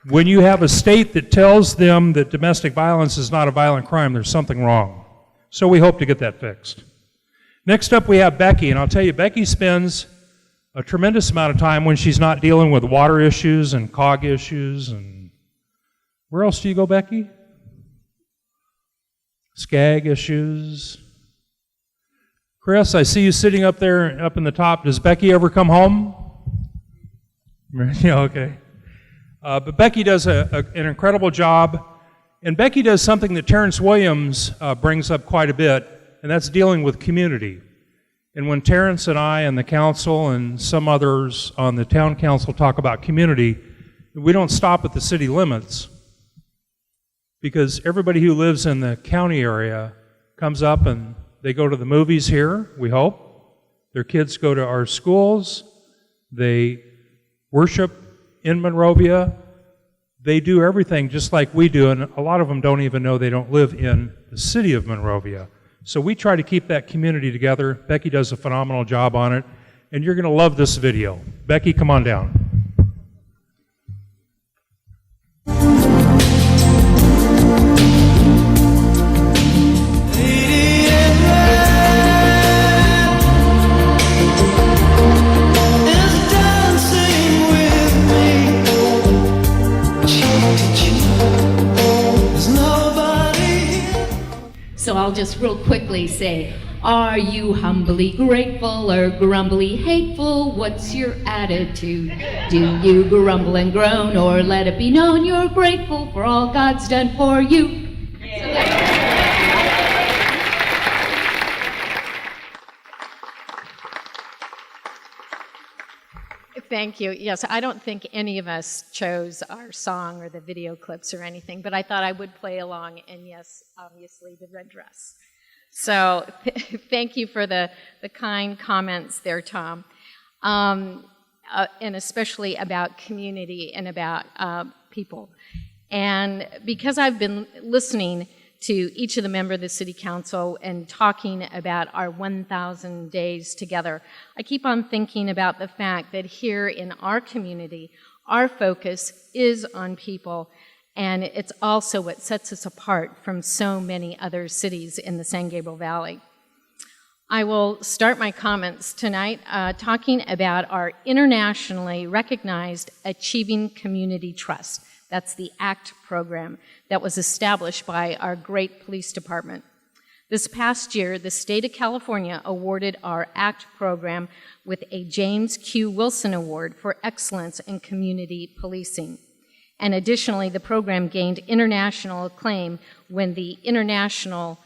when you have a state that tells them that domestic violence is not a violent crime, there's something wrong. So we hope to get that fixed. Next up, we have Becky, and I'll tell you, Becky spends a tremendous amount of time when she's not dealing with water issues and COG issues. And where else do you go, Becky? SCAG issues. Chris, I see you sitting up there, up in the top. Does Becky ever come home? Yeah, okay. But Becky does an incredible job, and Becky does something that Terrence Williams brings up quite a bit, and that's dealing with community. And when Terrence and I and the council and some others on the town council talk about community, we don't stop at the city limits, because everybody who lives in the county area comes up and they go to the movies here, we hope. Their kids go to our schools. They worship in Monrovia. They do everything just like we do, and a lot of them don't even know they don't live in the city of Monrovia. So we try to keep that community together. Becky does a phenomenal job on it, and you're going to love this video. Becky, come on down. So I'll just real quickly say, are you humbly grateful or grumbly hateful? What's your attitude? Do you grumble and groan, or let it be known you're grateful for all God's done for you? Thank you. Yes, I don't think any of us chose our song or the video clips or anything, but I thought I would play along, and yes, obviously the red dress. So thank you for the kind comments there, Tom, and especially about community and about people. And because I've been listening to each of the members of the City Council and talking about our 1,000 days together, I keep on thinking about the fact that here in our community, our focus is on people, and it's also what sets us apart from so many other cities in the San Gabriel Valley. I will start my comments tonight talking about our internationally recognized Achieving Community Trust. That's the ACT program that was established by our great police department. This past year, the state of California awarded our ACT program with a James Q. Wilson Award for Excellence in Community Policing. And additionally, the program gained international acclaim when the International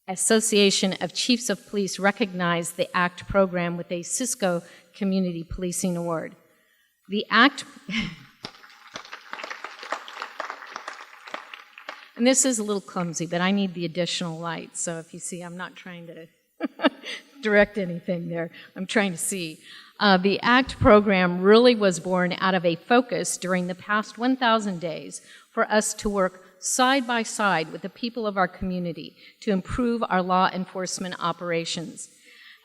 Association of Chiefs of Police recognized the ACT program with a Cisco Community Policing Award. The ACT... And this is a little clumsy, but I need the additional light. So if you see, I'm not trying to direct anything there. I'm trying to see. The ACT program really was born out of a focus during the past 1,000 days for us to work side by side with the people of our community to improve our law enforcement operations.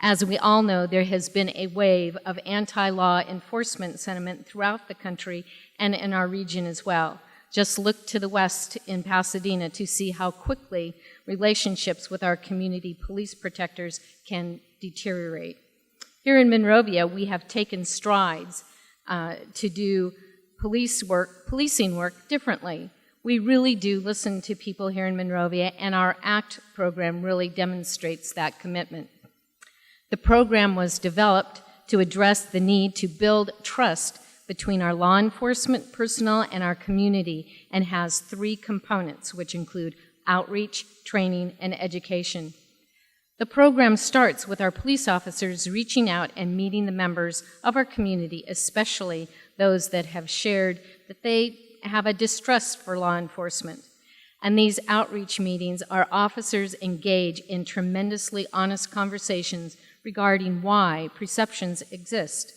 As we all know, there has been a wave of anti-law enforcement sentiment throughout the country and in our region as well. Just look to the west in Pasadena to see how quickly relationships with our community police protectors can deteriorate. Here in Monrovia, we have taken strides to do policing work differently. We really do listen to people here in Monrovia, and our ACT program really demonstrates that commitment. The program was developed to address the need to build trust between our law enforcement personnel and our community, and has 3 components, which include outreach, training, and education. The program starts with our police officers reaching out and meeting the members of our community, especially those that have shared that they have a distrust for law enforcement. And these outreach meetings, our officers engage in tremendously honest conversations regarding why perceptions exist.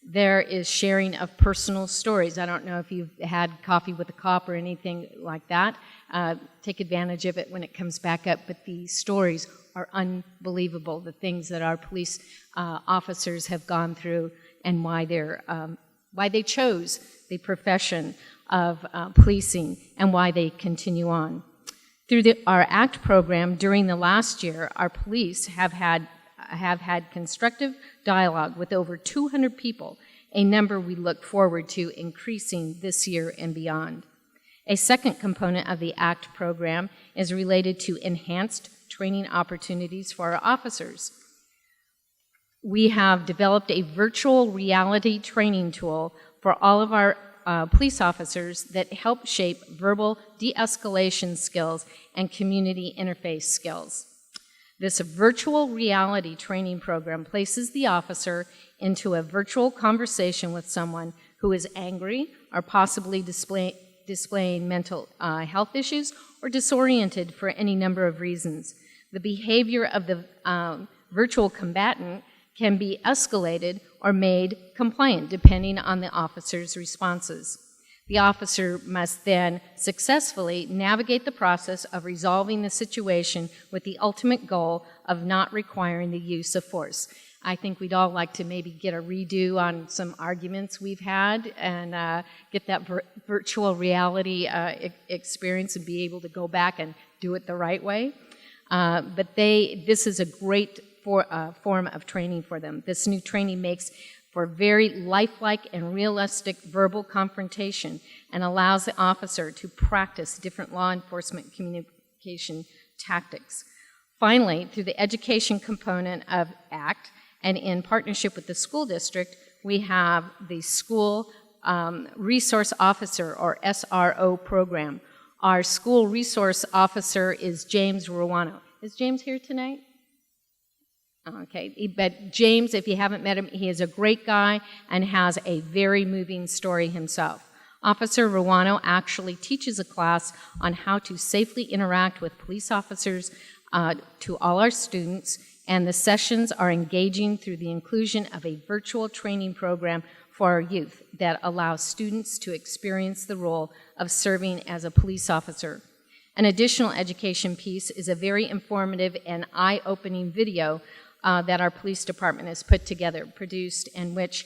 There is sharing of personal stories. I don't know if you've had coffee with a cop or anything like that. Take advantage of it when it comes back up, but the stories are unbelievable, the things that our police officers have gone through and why they chose the profession of policing and why they continue on. Through our ACT program during the last year, our police have had constructive dialogue with over 200 people, a number we look forward to increasing this year and beyond. A second component of the ACT program is related to enhanced training opportunities for our officers. We have developed a virtual reality training tool for all of our police officers that help shape verbal de-escalation skills and community interface skills. This virtual reality training program places the officer into a virtual conversation with someone who is angry or possibly displaying mental health issues or disoriented for any number of reasons. The behavior of the virtual combatant can be escalated or made compliant depending on the officer's responses. The officer must then successfully navigate the process of resolving the situation with the ultimate goal of not requiring the use of force. I think we'd all like to maybe get a redo on some arguments we've had and get that virtual reality experience and be able to go back and do it the right way. But this is a great form of training for them. This new training makes for very lifelike and realistic verbal confrontation and allows the officer to practice different law enforcement communication tactics. Finally, through the education component of ACT and in partnership with the school district, we have the School Resource Officer or SRO program. Our school resource officer is James Ruano. Is James here tonight? Okay, but James, if you haven't met him, he is a great guy and has a very moving story himself. Officer Ruano actually teaches a class on how to safely interact with police officers to all our students, and the sessions are engaging through the inclusion of a virtual training program for our youth that allows students to experience the role of serving as a police officer. An additional education piece is a very informative and eye-opening video that our police department has put together, produced, and which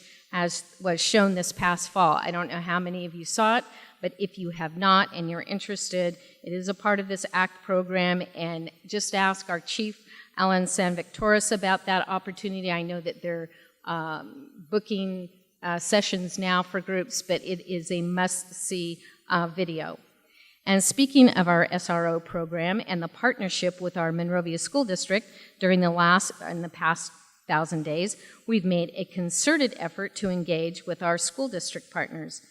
was shown this past fall. I don't know how many of you saw it, but if you have not and you're interested, it is a part of this ACT program, and just ask our chief, Alan San Victoris, about that opportunity. I know that they're booking sessions now for groups, but it is a must-see video. And speaking of our SRO program and the partnership with our Monrovia School District in the past 1,000 days, we've made a concerted effort to engage with our school district partners.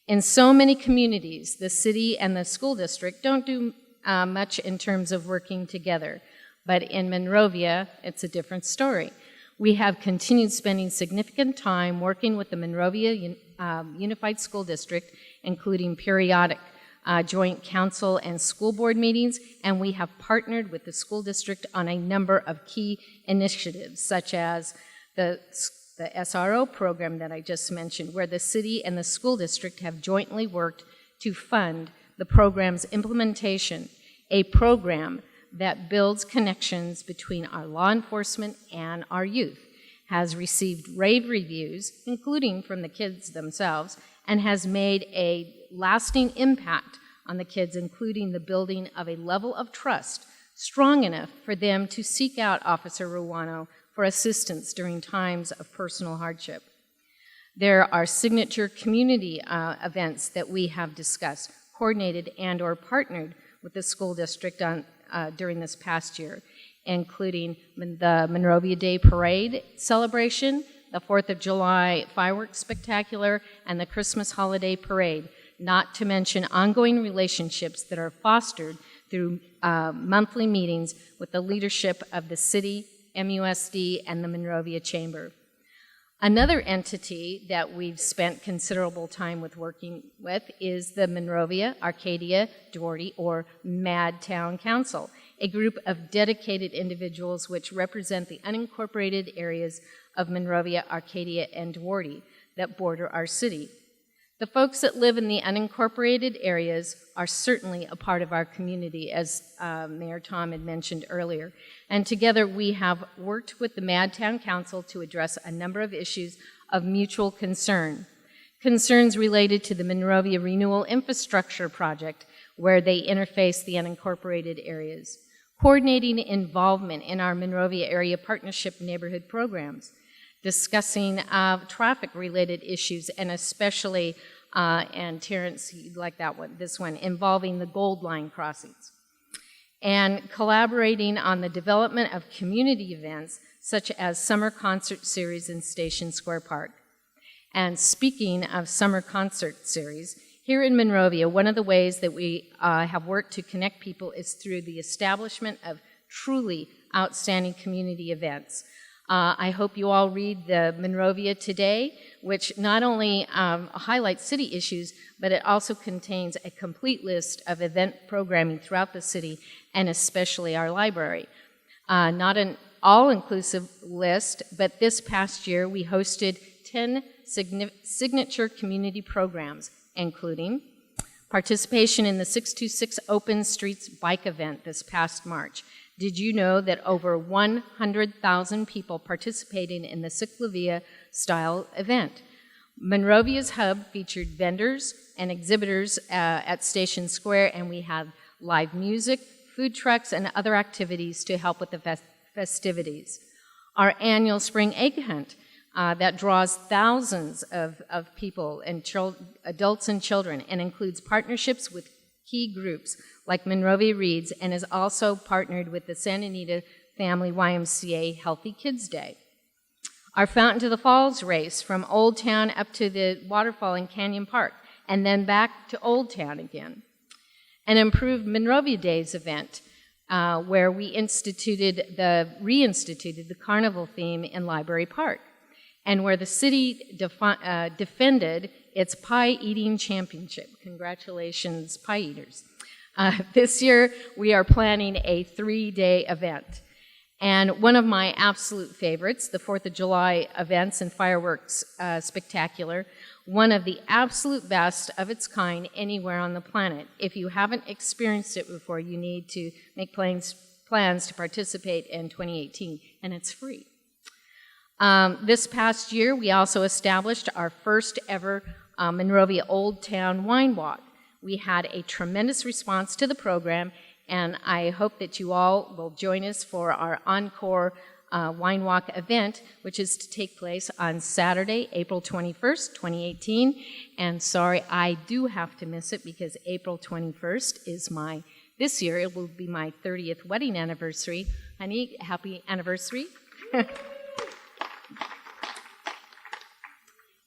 In so many communities, the city and the school district don't do much in terms of working together, but in Monrovia, it's a different story. We have continued spending significant time working with the Monrovia Unified School District, including periodic joint council and school board meetings, and we have partnered with the school district on a number of key initiatives, such as the SRO program that I just mentioned, where the city and the school district have jointly worked to fund the program's implementation, a program that builds connections between our law enforcement and our youth, has received rave reviews, including from the kids themselves, and has made a lasting impact on the kids, including the building of a level of trust strong enough for them to seek out Officer Ruano for assistance during times of personal hardship. There are signature community events that we have discussed, coordinated and or partnered with the school district on during this past year, including the Monrovia Day Parade celebration, the 4th of July fireworks spectacular, and the Christmas holiday parade, not to mention ongoing relationships that are fostered through monthly meetings with the leadership of the city, MUSD, and the Monrovia Chamber. Another entity that we've spent considerable time working with is the Monrovia, Arcadia, Duarte, or MAD Town Council, a group of dedicated individuals which represent the unincorporated areas of Monrovia, Arcadia, and Duarte. that border our city. The folks that live in the unincorporated areas are certainly a part of our community, as Mayor Tom had mentioned earlier. And together we have worked with the Madtown Council to address a number of issues of mutual concern. Concerns related to the Monrovia Renewal Infrastructure Project, where they interface the unincorporated areas. Coordinating involvement in our Monrovia Area Partnership neighborhood programs. Discussing traffic-related issues, and especially, and Terrence, you'd like that one, this one, involving the Gold Line crossings. And collaborating on the development of community events, such as summer concert series in Station Square Park. And speaking of summer concert series, here in Monrovia, one of the ways that we have worked to connect people is through the establishment of truly outstanding community events. I hope you all read the Monrovia Today, which not only highlights city issues, but it also contains a complete list of event programming throughout the city, and especially our library. Not an all-inclusive list, but this past year we hosted 10 signature community programs, including participation in the 626 Open Streets Bike event this past March. Did you know that over 100,000 people participated in the Ciclavia style event? Monrovia's hub featured vendors and exhibitors at Station Square, and we had live music, food trucks, and other activities to help with the festivities. Our annual spring egg hunt that draws thousands of people, and adults and children, and includes partnerships with key groups like Monrovia Reads, and is also partnered with the Santa Anita Family YMCA Healthy Kids Day. Our Fountain to the Falls race from Old Town up to the waterfall in Canyon Park, and then back to Old Town again. An improved Monrovia Days event where we reinstituted the carnival theme in Library Park, and where the city defended its pie eating championship. Congratulations, pie eaters. This year, we are planning a 3-day event. And one of my absolute favorites, the 4th of July events and fireworks spectacular, one of the absolute best of its kind anywhere on the planet. If you haven't experienced it before, you need to make plans to participate in 2018, and it's free. This past year, we also established our first ever Monrovia Old Town Wine Walk. We had a tremendous response to the program, and I hope that you all will join us for our Encore Wine Walk event, which is to take place on Saturday, April 21st, 2018. And sorry, I do have to miss it because April 21st is this year, it will be my 30th wedding anniversary. Honey, happy anniversary.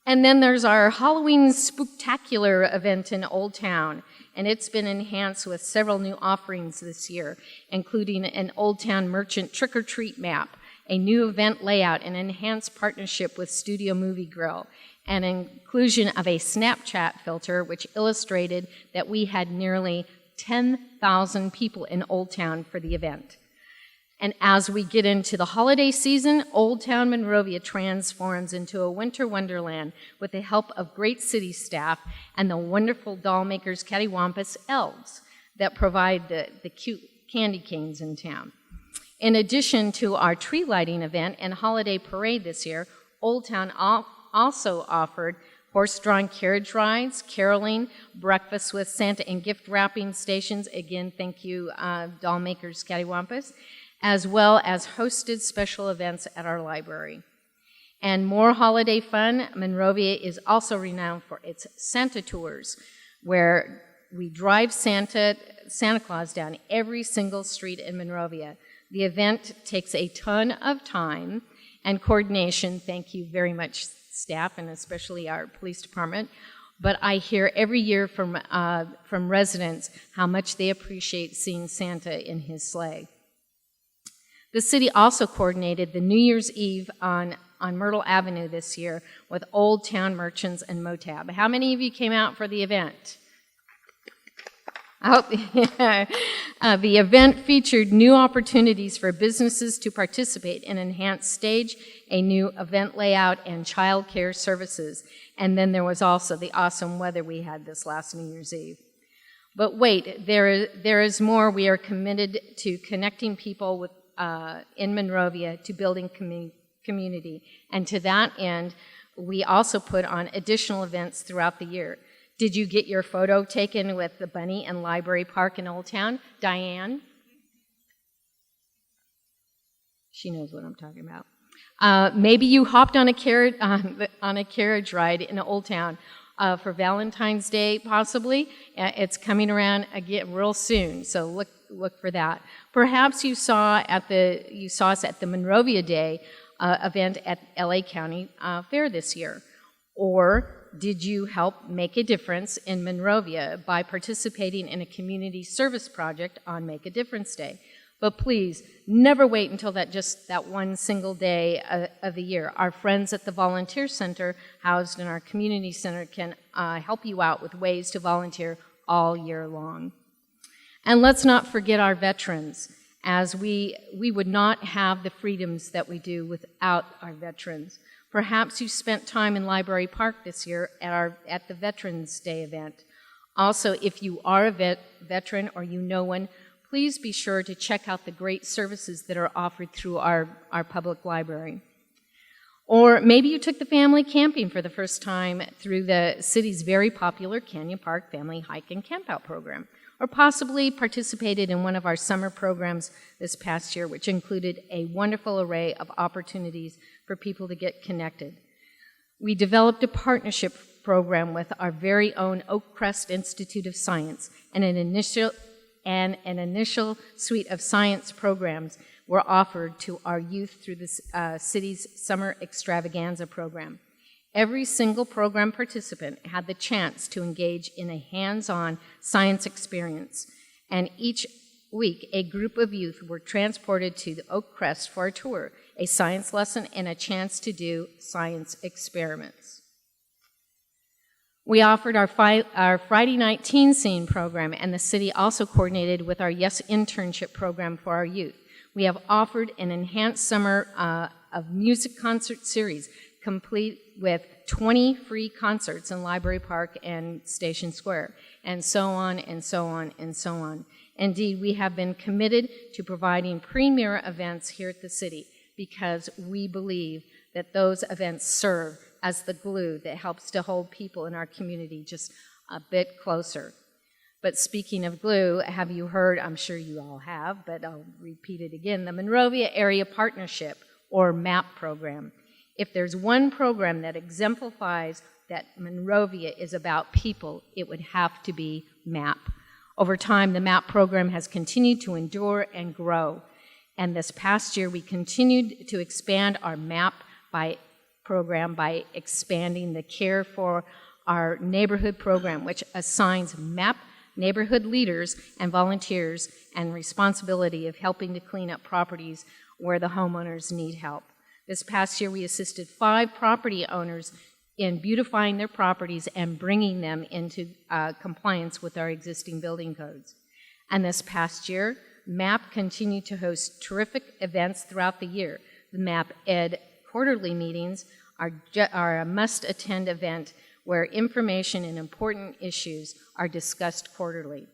And then there's our Halloween Spooktacular event in Old Town, and it's been enhanced with several new offerings this year, including an Old Town merchant trick-or-treat map, a new event layout, an enhanced partnership with Studio Movie Grill, and inclusion of a Snapchat filter which illustrated that we had nearly 10,000 people in Old Town for the event. And as we get into the holiday season, Old Town Monrovia transforms into a winter wonderland with the help of great city staff and the wonderful doll makers Cattywampus elves that provide the cute candy canes in town. In addition to our tree lighting event and holiday parade this year, Old Town also offered horse-drawn carriage rides, caroling, breakfast with Santa, and gift wrapping stations. Again, thank you, doll makers Cattywampus, as well as hosted special events at our library. And more holiday fun, Monrovia is also renowned for its Santa tours, where we drive Santa Claus down every single street in Monrovia. The event takes a ton of time and coordination. Thank you very much, staff, and especially our police department. But I hear every year from residents how much they appreciate seeing Santa in his sleigh. The city also coordinated the New Year's Eve on Myrtle Avenue this year with Old Town Merchants and Motab. How many of you came out for the event? I hope the event featured new opportunities for businesses to participate in enhanced stage, a new event layout, and child care services. And then there was also the awesome weather we had this last New Year's Eve. But wait, there is more. We are committed to connecting people with, in Monrovia to building community. And to that end, we also put on additional events throughout the year. Did you get your photo taken with the bunny in Library Park in Old Town? Diane? She knows what I'm talking about. Maybe you hopped on a carriage ride in Old Town for Valentine's Day, possibly. It's coming around again real soon, so look for that. Perhaps you saw us at the Monrovia Day event at LA County Fair this year, or did you help make a difference in Monrovia by participating in a community service project on Make a Difference Day? But please, never wait until that one single day of the year. Our friends at the Volunteer Center, housed in our community center, can help you out with ways to volunteer all year long. And let's not forget our veterans, as we would not have the freedoms that we do without our veterans. Perhaps you spent time in Library Park this year at the Veterans Day event. Also, if you are a veteran or you know one, please be sure to check out the great services that are offered through our public library. Or maybe you took the family camping for the first time through the city's very popular Canyon Park Family Hike and Campout program, or possibly participated in one of our summer programs this past year, which included a wonderful array of opportunities for people to get connected. We developed a partnership program with our very own Oak Crest Institute of Science, and an initial suite of science programs were offered to our youth through the city's Summer Extravaganza program. Every single program participant had the chance to engage in a hands-on science experience, and each week a group of youth were transported to the Oak Crest for a tour, a science lesson, and a chance to do science experiments. We offered our Friday Night Teen Scene program, and the city also coordinated with our Yes Internship program for our youth. We have offered an enhanced summer of music concert series, complete with 20 free concerts in Library Park and Station Square, and so on and so on and so on. Indeed, we have been committed to providing premier events here at the city because we believe that those events serve as the glue that helps to hold people in our community just a bit closer. But speaking of glue, have you heard, I'm sure you all have, but I'll repeat it again, the Monrovia Area Partnership, or MAP program. If there's one program that exemplifies that Monrovia is about people, it would have to be MAP. Over time, the MAP program has continued to endure and grow. And this past year, we continued to expand our MAP program by expanding the Care for Our Neighborhood program, which assigns MAP neighborhood leaders and volunteers and responsibility of helping to clean up properties where the homeowners need help. This past year, we assisted 5 property owners in beautifying their properties and bringing them into compliance with our existing building codes. And this past year, MAP continued to host terrific events throughout the year. The MAP Ed quarterly meetings are a must-attend event where information and important issues are discussed quarterly.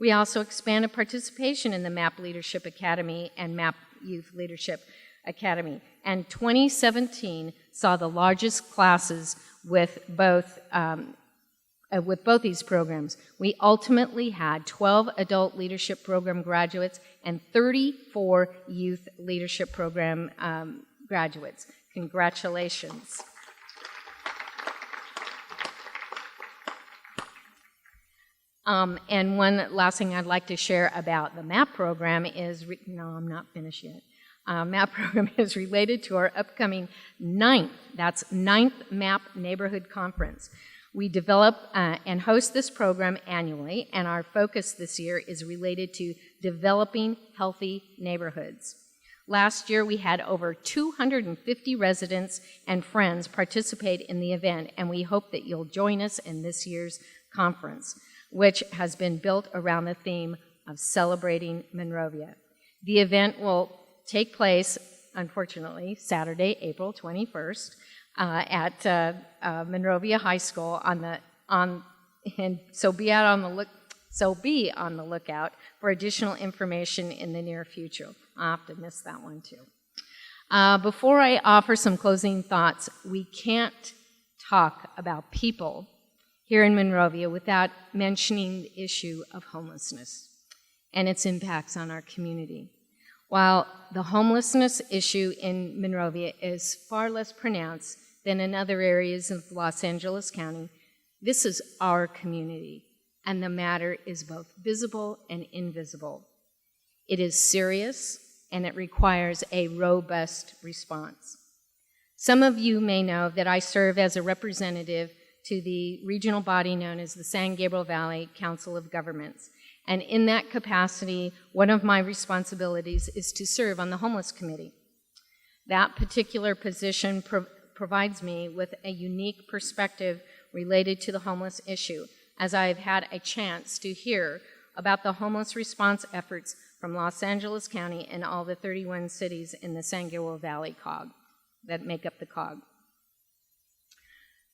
We also expanded participation in the MAP Leadership Academy and MAP Youth Leadership Academy. And 2017 saw the largest classes with both these programs. We ultimately had 12 Adult Leadership Program graduates and 34 Youth Leadership Program graduates. Congratulations. And one last thing I'd like to share about the MAP program is, no, I'm not finished yet. MAP program is related to our upcoming 9th MAP Neighborhood Conference. We develop and host this program annually, and our focus this year is related to developing healthy neighborhoods. Last year, we had over 250 residents and friends participate in the event, and we hope that you'll join us in this year's conference. which has been built around the theme of celebrating Monrovia. The event will take place, unfortunately, Saturday, April 21st, at Monrovia High School and so be on the lookout for additional information in the near future. I'll have to miss that one too. Before I offer some closing thoughts, we can't talk about people here in Monrovia without mentioning the issue of homelessness and its impacts on our community. While the homelessness issue in Monrovia is far less pronounced than in other areas of Los Angeles County, this is our community, and the matter is both visible and invisible. It is serious, and it requires a robust response. Some of you may know that I serve as a representative to the regional body known as the San Gabriel Valley Council of Governments. And in that capacity, one of my responsibilities is to serve on the Homeless Committee. That particular position provides me with a unique perspective related to the homeless issue, as I've had a chance to hear about the homeless response efforts from Los Angeles County and all the 31 cities in the San Gabriel Valley COG that make up the COG.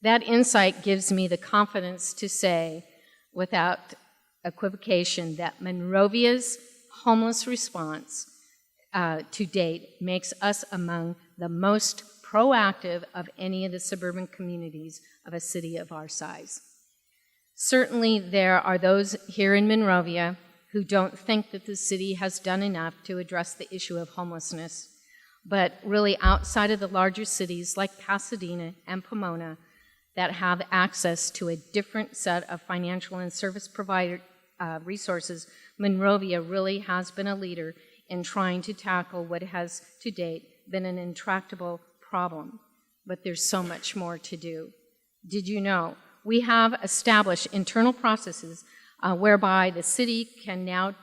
That insight gives me the confidence to say, without equivocation, that Monrovia's homeless response to date makes us among the most proactive of any of the suburban communities of a city of our size. Certainly, there are those here in Monrovia who don't think that the city has done enough to address the issue of homelessness, but really outside of the larger cities like Pasadena and Pomona that have access to a different set of financial and service provider resources, Monrovia really has been a leader in trying to tackle what has to date been an intractable problem. But there's so much more to do. Did you know we have established internal processes whereby the city can now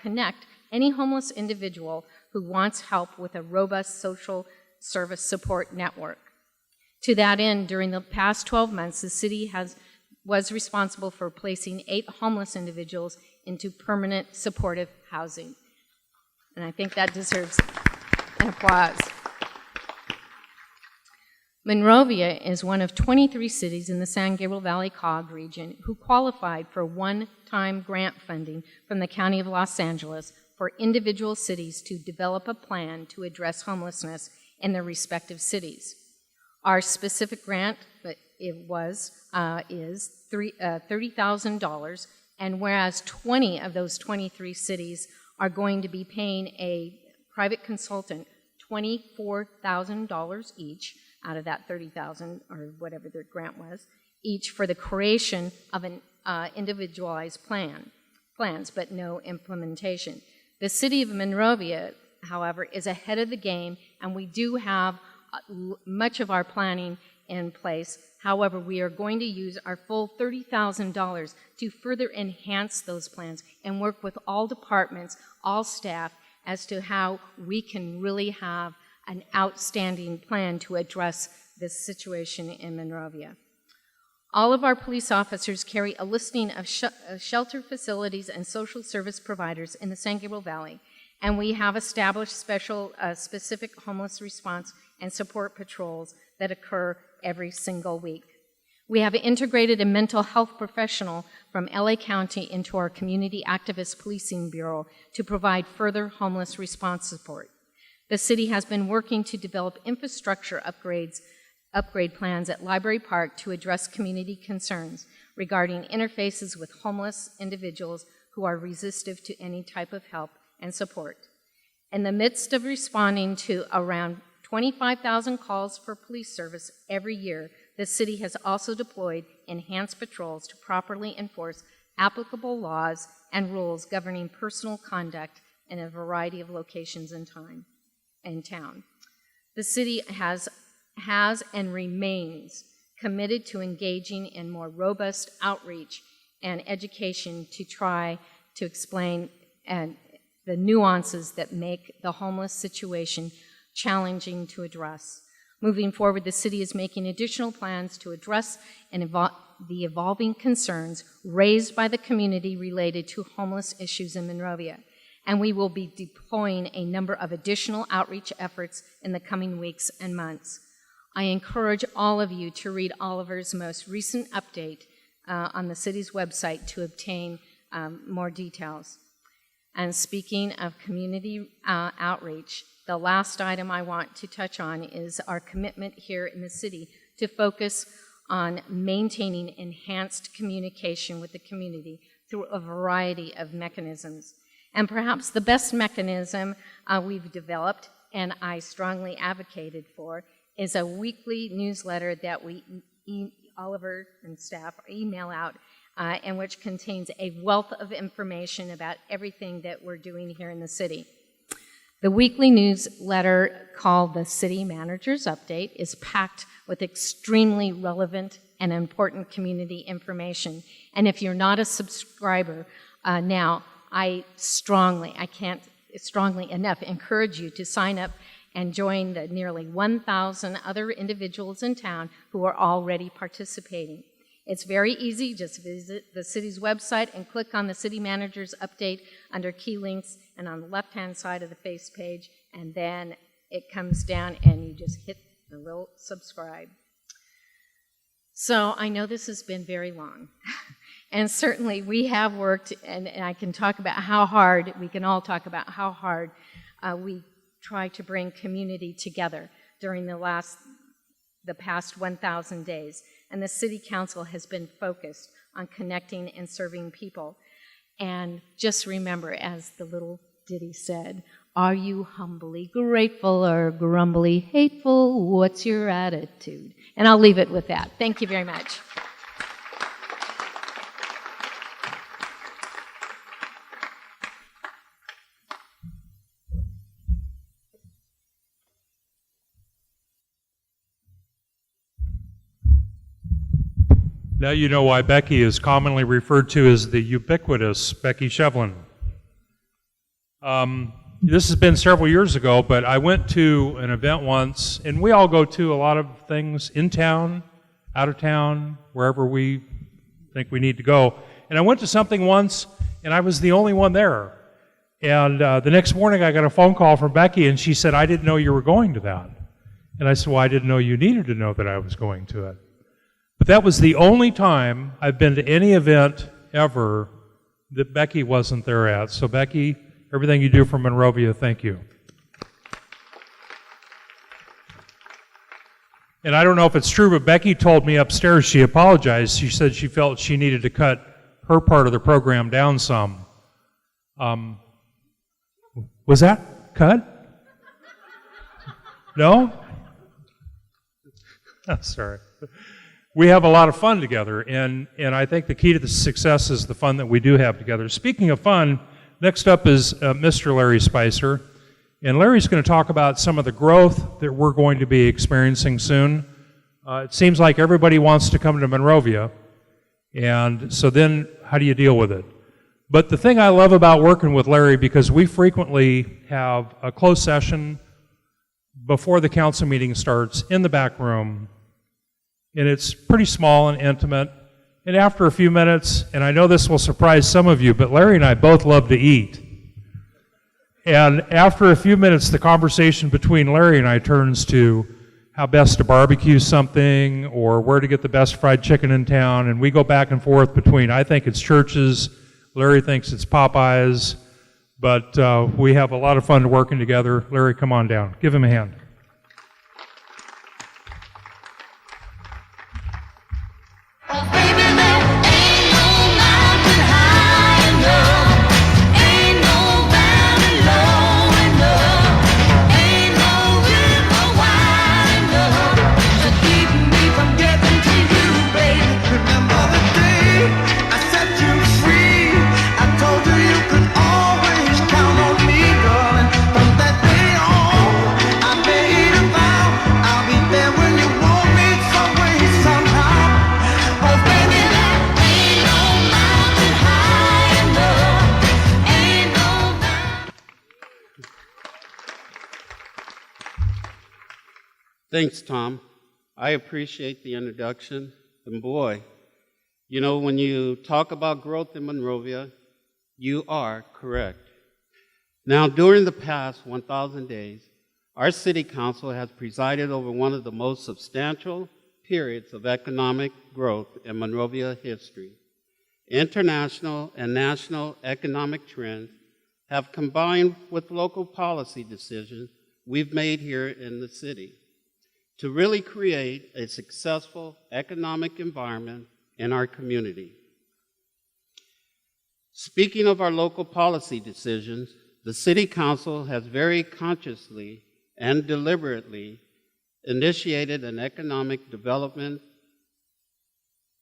connect any homeless individual who wants help with a robust social service support network. To that end, during the past 12 months, the city was responsible for placing 8 homeless individuals into permanent supportive housing. And I think that deserves an applause. Monrovia is one of 23 cities in the San Gabriel Valley COG region who qualified for one-time grant funding from the County of Los Angeles for individual cities to develop a plan to address homelessness in their respective cities. Our specific grant is $30,000, and whereas 20 of those 23 cities are going to be paying a private consultant $24,000 each out of that $30,000 or whatever their grant was, each for the creation of an individualized plans, but no implementation. The city of Monrovia, however, is ahead of the game, and we do have much of our planning in place. However, we are going to use our full $30,000 to further enhance those plans and work with all departments, all staff, as to how we can really have an outstanding plan to address this situation in Monrovia. All of our police officers carry a listing of shelter facilities and social service providers in the San Gabriel Valley, and we have established specific homeless response and support patrols that occur every single week. We have integrated a mental health professional from LA County into our Community Activist Policing Bureau to provide further homeless response support. The city has been working to develop infrastructure upgrade plans at Library Park to address community concerns regarding interfaces with homeless individuals who are resistive to any type of help and support. In the midst of responding to around 25,000 calls for police service every year, the city has also deployed enhanced patrols to properly enforce applicable laws and rules governing personal conduct in a variety of locations in town. The city has and remains committed to engaging in more robust outreach and education to try to explain the nuances that make the homeless situation challenging to address. Moving forward, the city is making additional plans to address and the evolving concerns raised by the community related to homeless issues in Monrovia. And we will be deploying a number of additional outreach efforts in the coming weeks and months. I encourage all of you to read Oliver's most recent update on the city's website to obtain more details. And speaking of community outreach, the last item I want to touch on is our commitment here in the city to focus on maintaining enhanced communication with the community through a variety of mechanisms. And perhaps the best mechanism we've developed, and I strongly advocated for, is a weekly newsletter that Oliver and staff email out, and which contains a wealth of information about everything that we're doing here in the city. The weekly newsletter called the City Manager's Update is packed with extremely relevant and important community information. And if you're not a subscriber now, I can't strongly enough encourage you to sign up and join the nearly 1,000 other individuals in town who are already participating. It's very easy. Just visit the city's website and click on the City Manager's Update under key links and on the left-hand side of the face page, and then it comes down and you just hit the little subscribe. So I know this has been very long. And certainly we have worked, and I can talk about how hard, we can all talk about how hard we try to bring community together during the past 1,000 days. And the City Council has been focused on connecting and serving people. And just remember, as the little ditty said, are you humbly grateful or grumbly hateful? What's your attitude? And I'll leave it with that. Thank you very much. Now you know why Becky is commonly referred to as the ubiquitous Becky Shevlin. This has been several years ago, but I went to an event once, and we all go to a lot of things in town, out of town, wherever we think we need to go. And I went to something once, and I was the only one there. And the next morning I got a phone call from Becky, and she said, I didn't know you were going to that. And I said, well, I didn't know you needed to know that I was going to it. But that was the only time I've been to any event ever that Becky wasn't there at. So Becky, everything you do for Monrovia, thank you. And I don't know if it's true, but Becky told me upstairs she apologized. She said she felt she needed to cut her part of the program down some. Was that cut? No? Sorry. We have a lot of fun together, and I think the key to the success is the fun that we do have together. Speaking of fun, next up is Mr. Larry Spicer, and Larry's going to talk about some of the growth that we're going to be experiencing soon. It seems like everybody wants to come to Monrovia, and so then how do you deal with it? But the thing I love about working with Larry, because we frequently have a closed session before the council meeting starts in the back room, and it's pretty small and intimate. And after a few minutes, and I know this will surprise some of you, but Larry and I both love to eat. And after a few minutes, the conversation between Larry and I turns to how best to barbecue something or where to get the best fried chicken in town. And we go back and forth between, I think it's Church's, Larry thinks it's Popeyes, but we have a lot of fun working together. Larry, come on down. Give him a hand. Thanks, Tom. I appreciate the introduction. And boy, You know, when you talk about growth in Monrovia, you are correct. Now, during the past 1,000 days, our City Council has presided over one of the most substantial periods of economic growth in Monrovia history. International and national economic trends have combined with local policy decisions we've made here in the city to really create a successful economic environment in our community. Speaking of our local policy decisions, the City Council has very consciously and deliberately initiated an economic development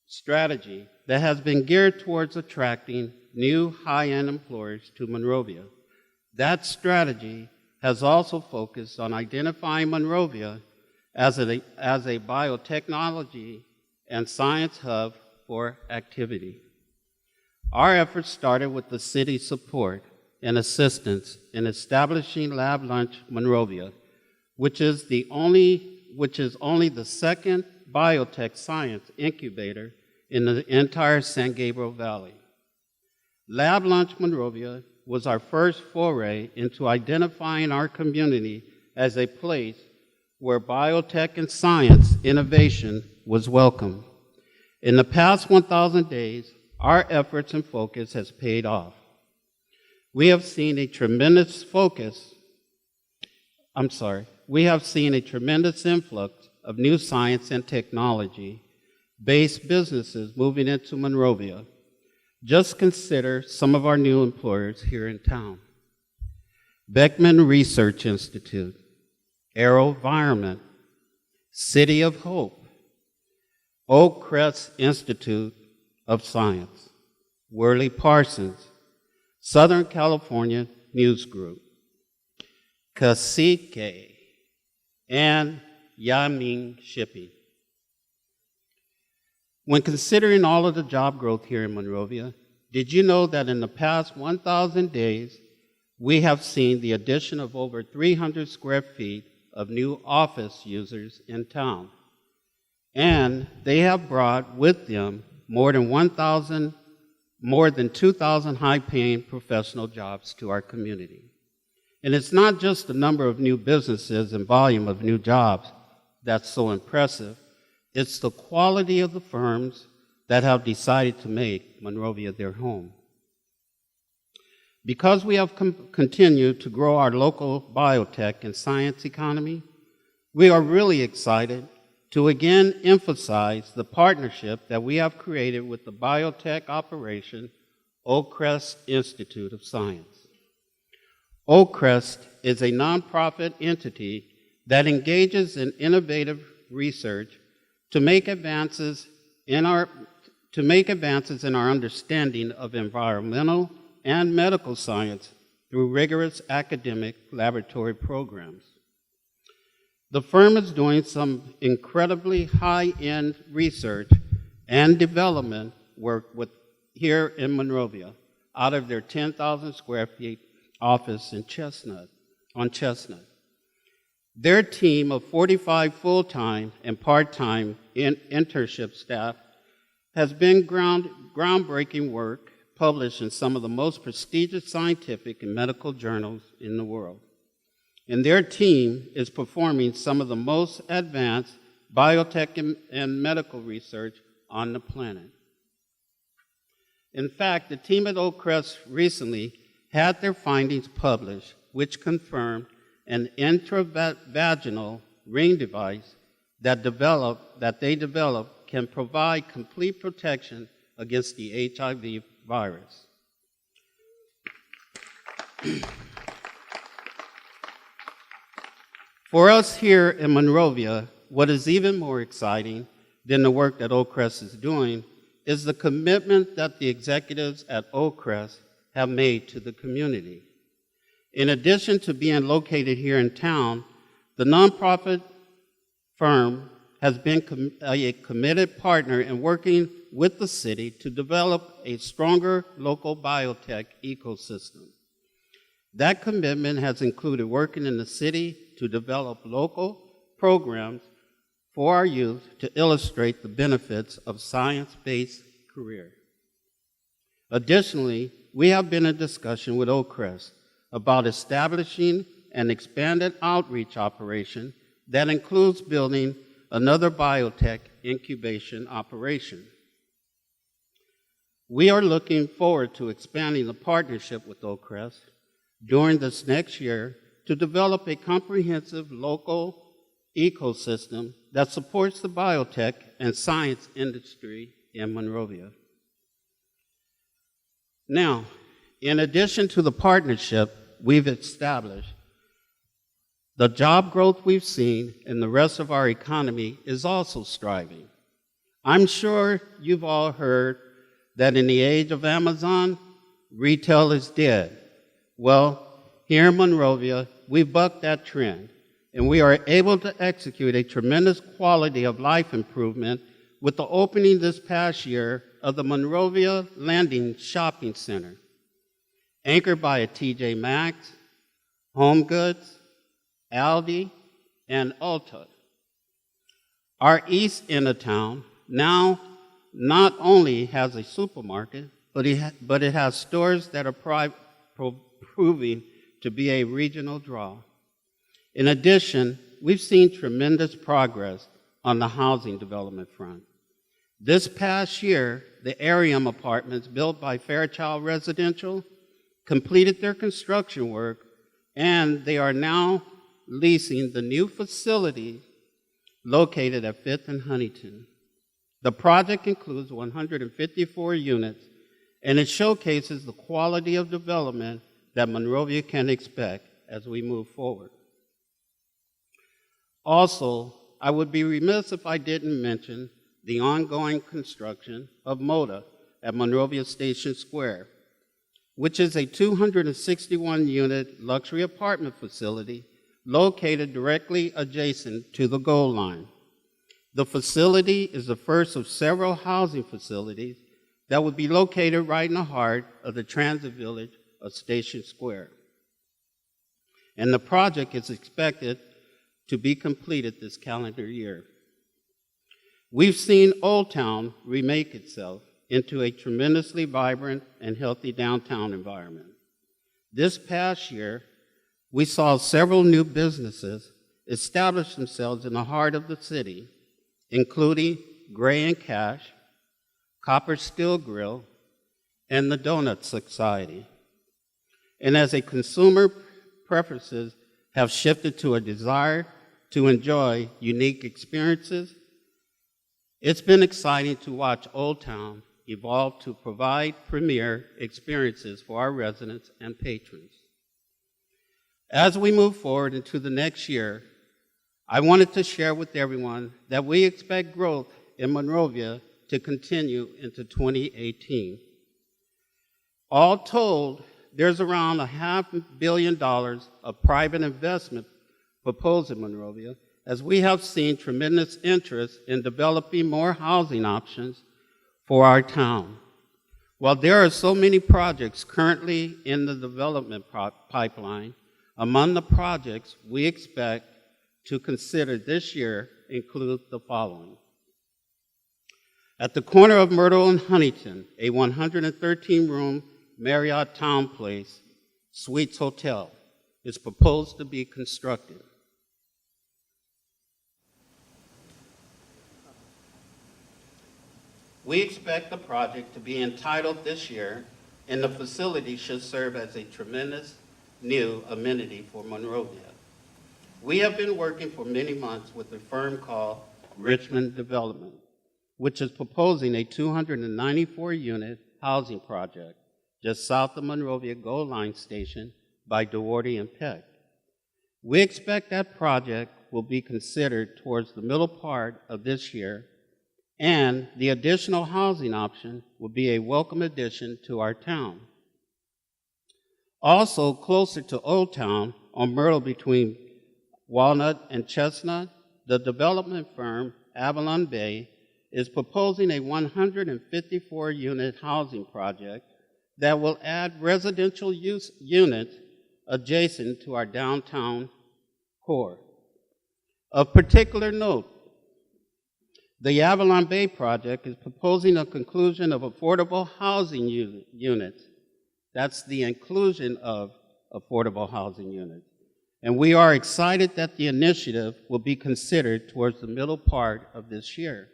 strategy that has been geared towards attracting new high-end employers to Monrovia. That strategy has also focused on identifying Monrovia as a biotechnology and science hub for activity. Our efforts started with the city's support and assistance in establishing Lab Lunch Monrovia, which is only the second biotech science incubator in the entire San Gabriel Valley. Lab Lunch Monrovia was our first foray into identifying our community as a place where biotech and science innovation was welcome. In the past 1,000 days, our efforts and focus has paid off. We have seen a tremendous influx of new science and technology-based businesses moving into Monrovia. Just consider some of our new employers here in town. Beckman Research Institute, AeroVironment, City of Hope, Oak Crest Institute of Science, Worley Parsons, Southern California News Group, Cacique, and Yaming Shipping. When considering all of the job growth here in Monrovia, did you know that in the past 1,000 days, we have seen the addition of over 300 square feet of new office users in town? And they have brought with them more than 2,000 high-paying professional jobs to our community. And it's not just the number of new businesses and volume of new jobs that's so impressive. It's the quality of the firms that have decided to make Monrovia their home. Because we have continued to grow our local biotech and science economy, we are really excited to again emphasize the partnership that we have created with the biotech operation, Oak Crest Institute of Science. Oak Crest is a nonprofit entity that engages in innovative research to make advances in our understanding of environmental and medical science through rigorous academic laboratory programs. The firm is doing some incredibly high-end research and development work here in Monrovia out of their 10,000 square feet office in on Chestnut. Their team of 45 full-time and part-time internship staff has been groundbreaking work published in some of the most prestigious scientific and medical journals in the world. And their team is performing some of the most advanced biotech and medical research on the planet. In fact, the team at Oak Crest recently had their findings published, which confirmed an intravaginal ring device that they developed can provide complete protection against the HIV virus. For us here in Monrovia, what is even more exciting than the work that Oak Crest is doing is the commitment that the executives at Oak Crest have made to the community. In addition to being located here in town, the nonprofit firm has been a committed partner in working with the city to develop a stronger local biotech ecosystem. That commitment has included working in the city to develop local programs for our youth to illustrate the benefits of science-based career. Additionally, we have been in discussion with Oakcrest about establishing an expanded outreach operation that includes building another biotech incubation operation. We are looking forward to expanding the partnership with Oakcrest during this next year to develop a comprehensive local ecosystem that supports the biotech and science industry in Monrovia. Now, in addition to the partnership we've established, the job growth we've seen in the rest of our economy is also striving. I'm sure you've all heard that in the age of Amazon, retail is dead. Well, here in Monrovia, we bucked that trend, and we are able to execute a tremendous quality of life improvement with the opening this past year of the Monrovia Landing Shopping Center, anchored by a TJ Maxx, Home Goods, Aldi, and Ulta. Our east end of town now not only has a supermarket, but it has stores that are proving to be a regional draw. In addition, we've seen tremendous progress on the housing development front. This past year, the Arium Apartments built by Fairchild Residential completed their construction work, and they are now leasing the new facility located at 5th and Huntington. The project includes 154 units, and it showcases the quality of development that Monrovia can expect as we move forward. Also, I would be remiss if I didn't mention the ongoing construction of MODA at Monrovia Station Square, which is a 261-unit luxury apartment facility located directly adjacent to the Gold Line. The facility is the first of several housing facilities that would be located right in the heart of the transit village of Station Square. And the project is expected to be completed this calendar year. We've seen Old Town remake itself into a tremendously vibrant and healthy downtown environment. This past year, we saw several new businesses establish themselves in the heart of the city, including Gray and Cash, Copper Steel Grill, and the Donut Society. And as a consumer preferences have shifted to a desire to enjoy unique experiences, it's been exciting to watch Old Town evolve to provide premier experiences for our residents and patrons. As we move forward into the next year, I wanted to share with everyone that we expect growth in Monrovia to continue into 2018. All told, there's around $500 million of private investment proposed in Monrovia, as we have seen tremendous interest in developing more housing options for our town. While there are so many projects currently in the development pipeline, among the projects we expect to consider this year include the following. At the corner of Myrtle and Huntington, a 113-room Marriott Town Place Suites Hotel is proposed to be constructed. We expect the project to be entitled this year, and the facility should serve as a tremendous new amenity for Monrovia. We have been working for many months with a firm called Richmond Development, which is proposing a 294-unit housing project just south of Monrovia Gold Line Station by Duarte and Peck. We expect that project will be considered towards the middle part of this year, and the additional housing option will be a welcome addition to our town. Also, closer to Old Town, on Myrtle between Walnut and Chestnut, the development firm Avalon Bay is proposing a 154-unit housing project that will add residential units adjacent to our downtown core. Of particular note, The Avalon Bay project is proposing a conclusion of affordable housing units. That's the inclusion of affordable housing units. And we are excited that the initiative will be considered towards the middle part of this year.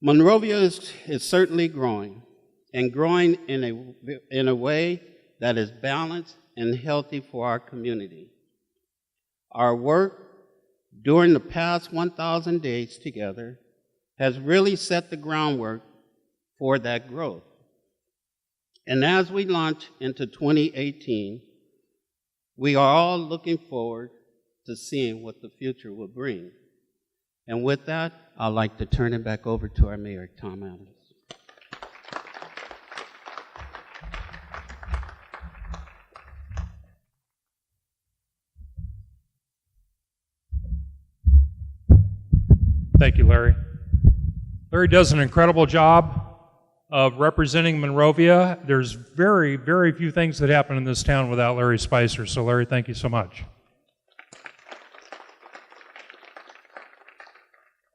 Monrovia is certainly growing, and growing in a way that is balanced and healthy for our community. Our work during the past 1,000 days together has really set the groundwork for that growth. And as we launch into 2018, we are all looking forward to seeing what the future will bring. And with that, I'd like to turn it back over to our mayor, Tom Adams. Thank you, Larry. Larry does an incredible job of representing Monrovia. There's very, very few things that happen in this town without Larry Spicer. So Larry, thank you so much.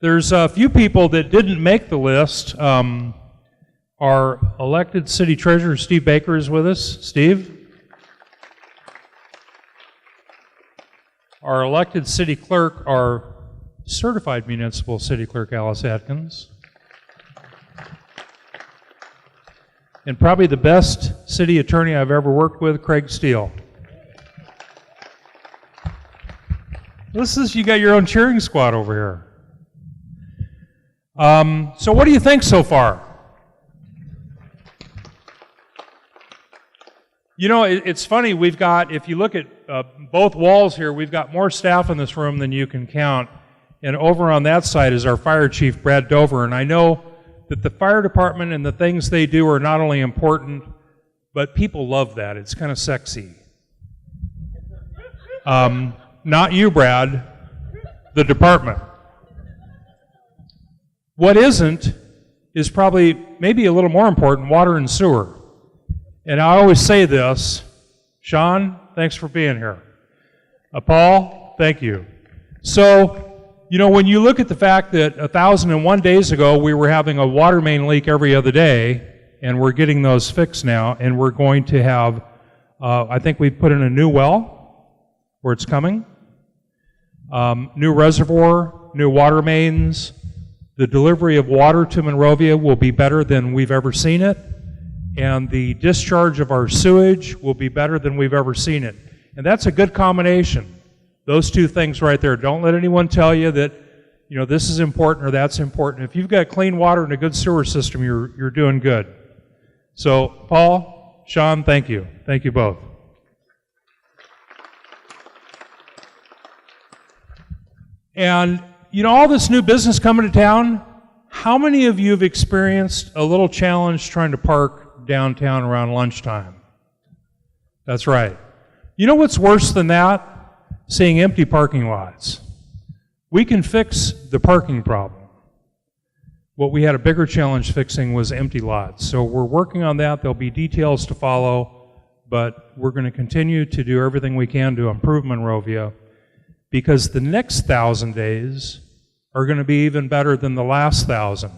There's a few people that didn't make the list. Our elected city treasurer, Steve Baker, is with us. Steve? Our elected city clerk, our certified municipal city clerk, Alice Atkins. And probably the best city attorney I've ever worked with, Craig Steele. You got your own cheering squad over here. So what do you think so far? You know, it's funny, we've got, if you look at both walls here, we've got more staff in this room than you can count. And over on that side is our fire chief, Brad Dover. And I know that the fire department and the things they do are not only important, but people love that. It's kind of sexy. Not you, Brad, the department. What isn't is probably maybe a little more important, water and sewer. And I always say this, Sean, thanks for being here. Paul, thank you. So, you know, when you look at the fact that 1,001 days ago we were having a water main leak every other day, and we're getting those fixed now, and we're going to have, I think we've put in a new well, where it's coming, new reservoir, new water mains. The delivery of water to Monrovia will be better than we've ever seen it, and the discharge of our sewage will be better than we've ever seen it. And that's a good combination. Those two things right there. Don't let anyone tell you that, you know, this is important or that's important. If you've got clean water and a good sewer system, you're doing good. So, Paul, Sean, thank you. Thank you both. And, you know, all this new business coming to town, how many of you have experienced a little challenge trying to park downtown around lunchtime? That's right. You know what's worse than that? Seeing empty parking lots. We can fix the parking problem. What we had a bigger challenge fixing was empty lots. So we're working on that. There'll be details to follow, but we're going to continue to do everything we can to improve Monrovia, because the next 1,000 days are going to be even better than the last 1,000.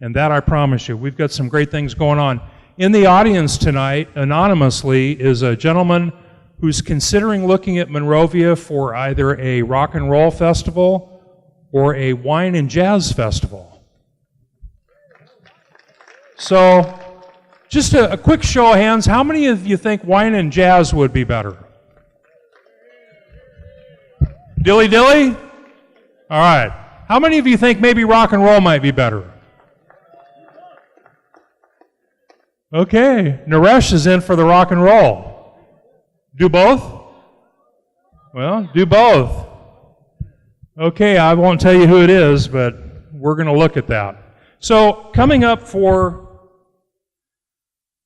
And that I promise you. We've got some great things going on. In the audience tonight, anonymously, is a gentleman who's considering looking at Monrovia for either a rock and roll festival or a wine and jazz festival. So, just a quick show of hands, how many of you think wine and jazz would be better? Dilly dilly? All right. How many of you think maybe rock and roll might be better? Okay, Naresh is in for the rock and roll. Do both? Well, do both. Okay, I won't tell you who it is, but we're going to look at that. So, coming up for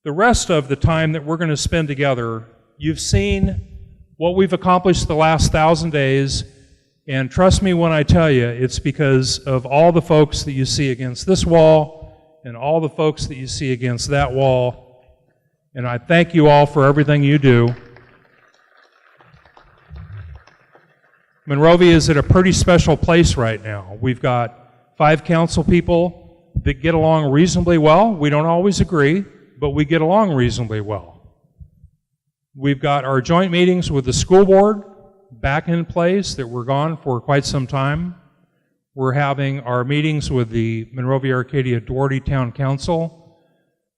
the rest of the time that we're going to spend together, you've seen what we've accomplished the last 1,000 days, and trust me when I tell you, it's because of all the folks that you see against this wall and all the folks that you see against that wall, and I thank you all for everything you do. Monrovia is at a pretty special place right now. We've got 5 council people that get along reasonably well. We don't always agree, but we get along reasonably well. We've got our joint meetings with the school board back in place that were gone for quite some time. We're having our meetings with the Monrovia-Arcadia Doherty Town Council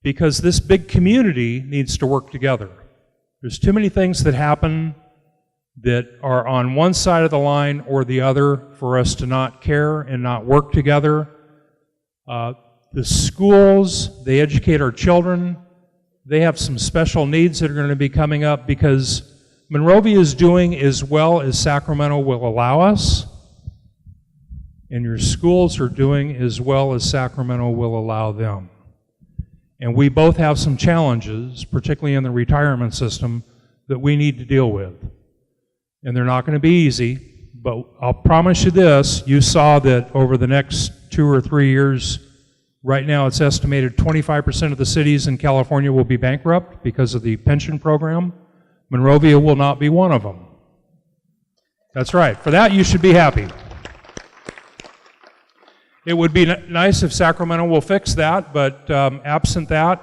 because this big community needs to work together. There's too many things that happen that are on one side of the line or the other for us to not care and not work together. The schools, they educate our children. They have some special needs that are going to be coming up because Monrovia is doing as well as Sacramento will allow us, and your schools are doing as well as Sacramento will allow them. And we both have some challenges, particularly in the retirement system, that we need to deal with. And they're not going to be easy, but I'll promise you this, you saw that over the next 2 or 3 years, right now it's estimated 25% of the cities in California will be bankrupt because of the pension program. Monrovia will not be one of them. That's right. For that, you should be happy. It would be nice if Sacramento will fix that, but absent that,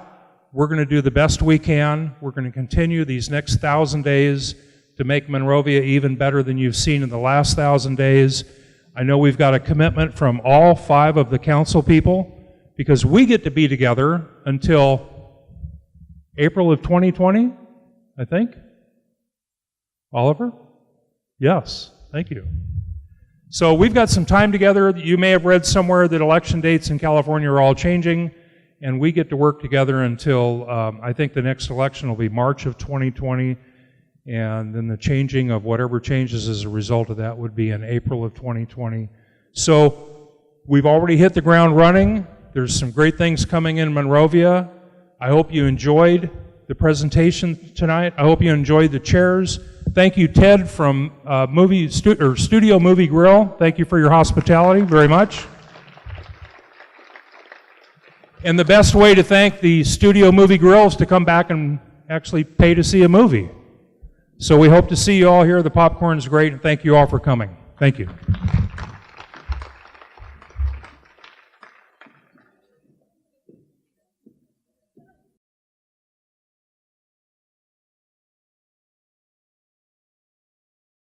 we're going to do the best we can. We're going to continue these next 1,000 days to make Monrovia even better than you've seen in the last 1,000 days. I know we've got a commitment from all 5 of the council people because we get to be together until April of 2020, I think. Oliver? Yes, thank you. So we've got some time together. You may have read somewhere that election dates in California are all changing, and we get to work together until I think the next election will be March of 2020, and then the changing of whatever changes as a result of that would be in April of 2020. So we've already hit the ground running. There's some great things coming in Monrovia. I hope you enjoyed the presentation tonight. I hope you enjoyed the chairs. Thank you, Ted, from Studio Movie Grill. Thank you for your hospitality very much. And the best way to thank the Studio Movie Grill is to come back and actually pay to see a movie. So we hope to see you all here. The popcorn's great, and thank you all for coming. Thank you.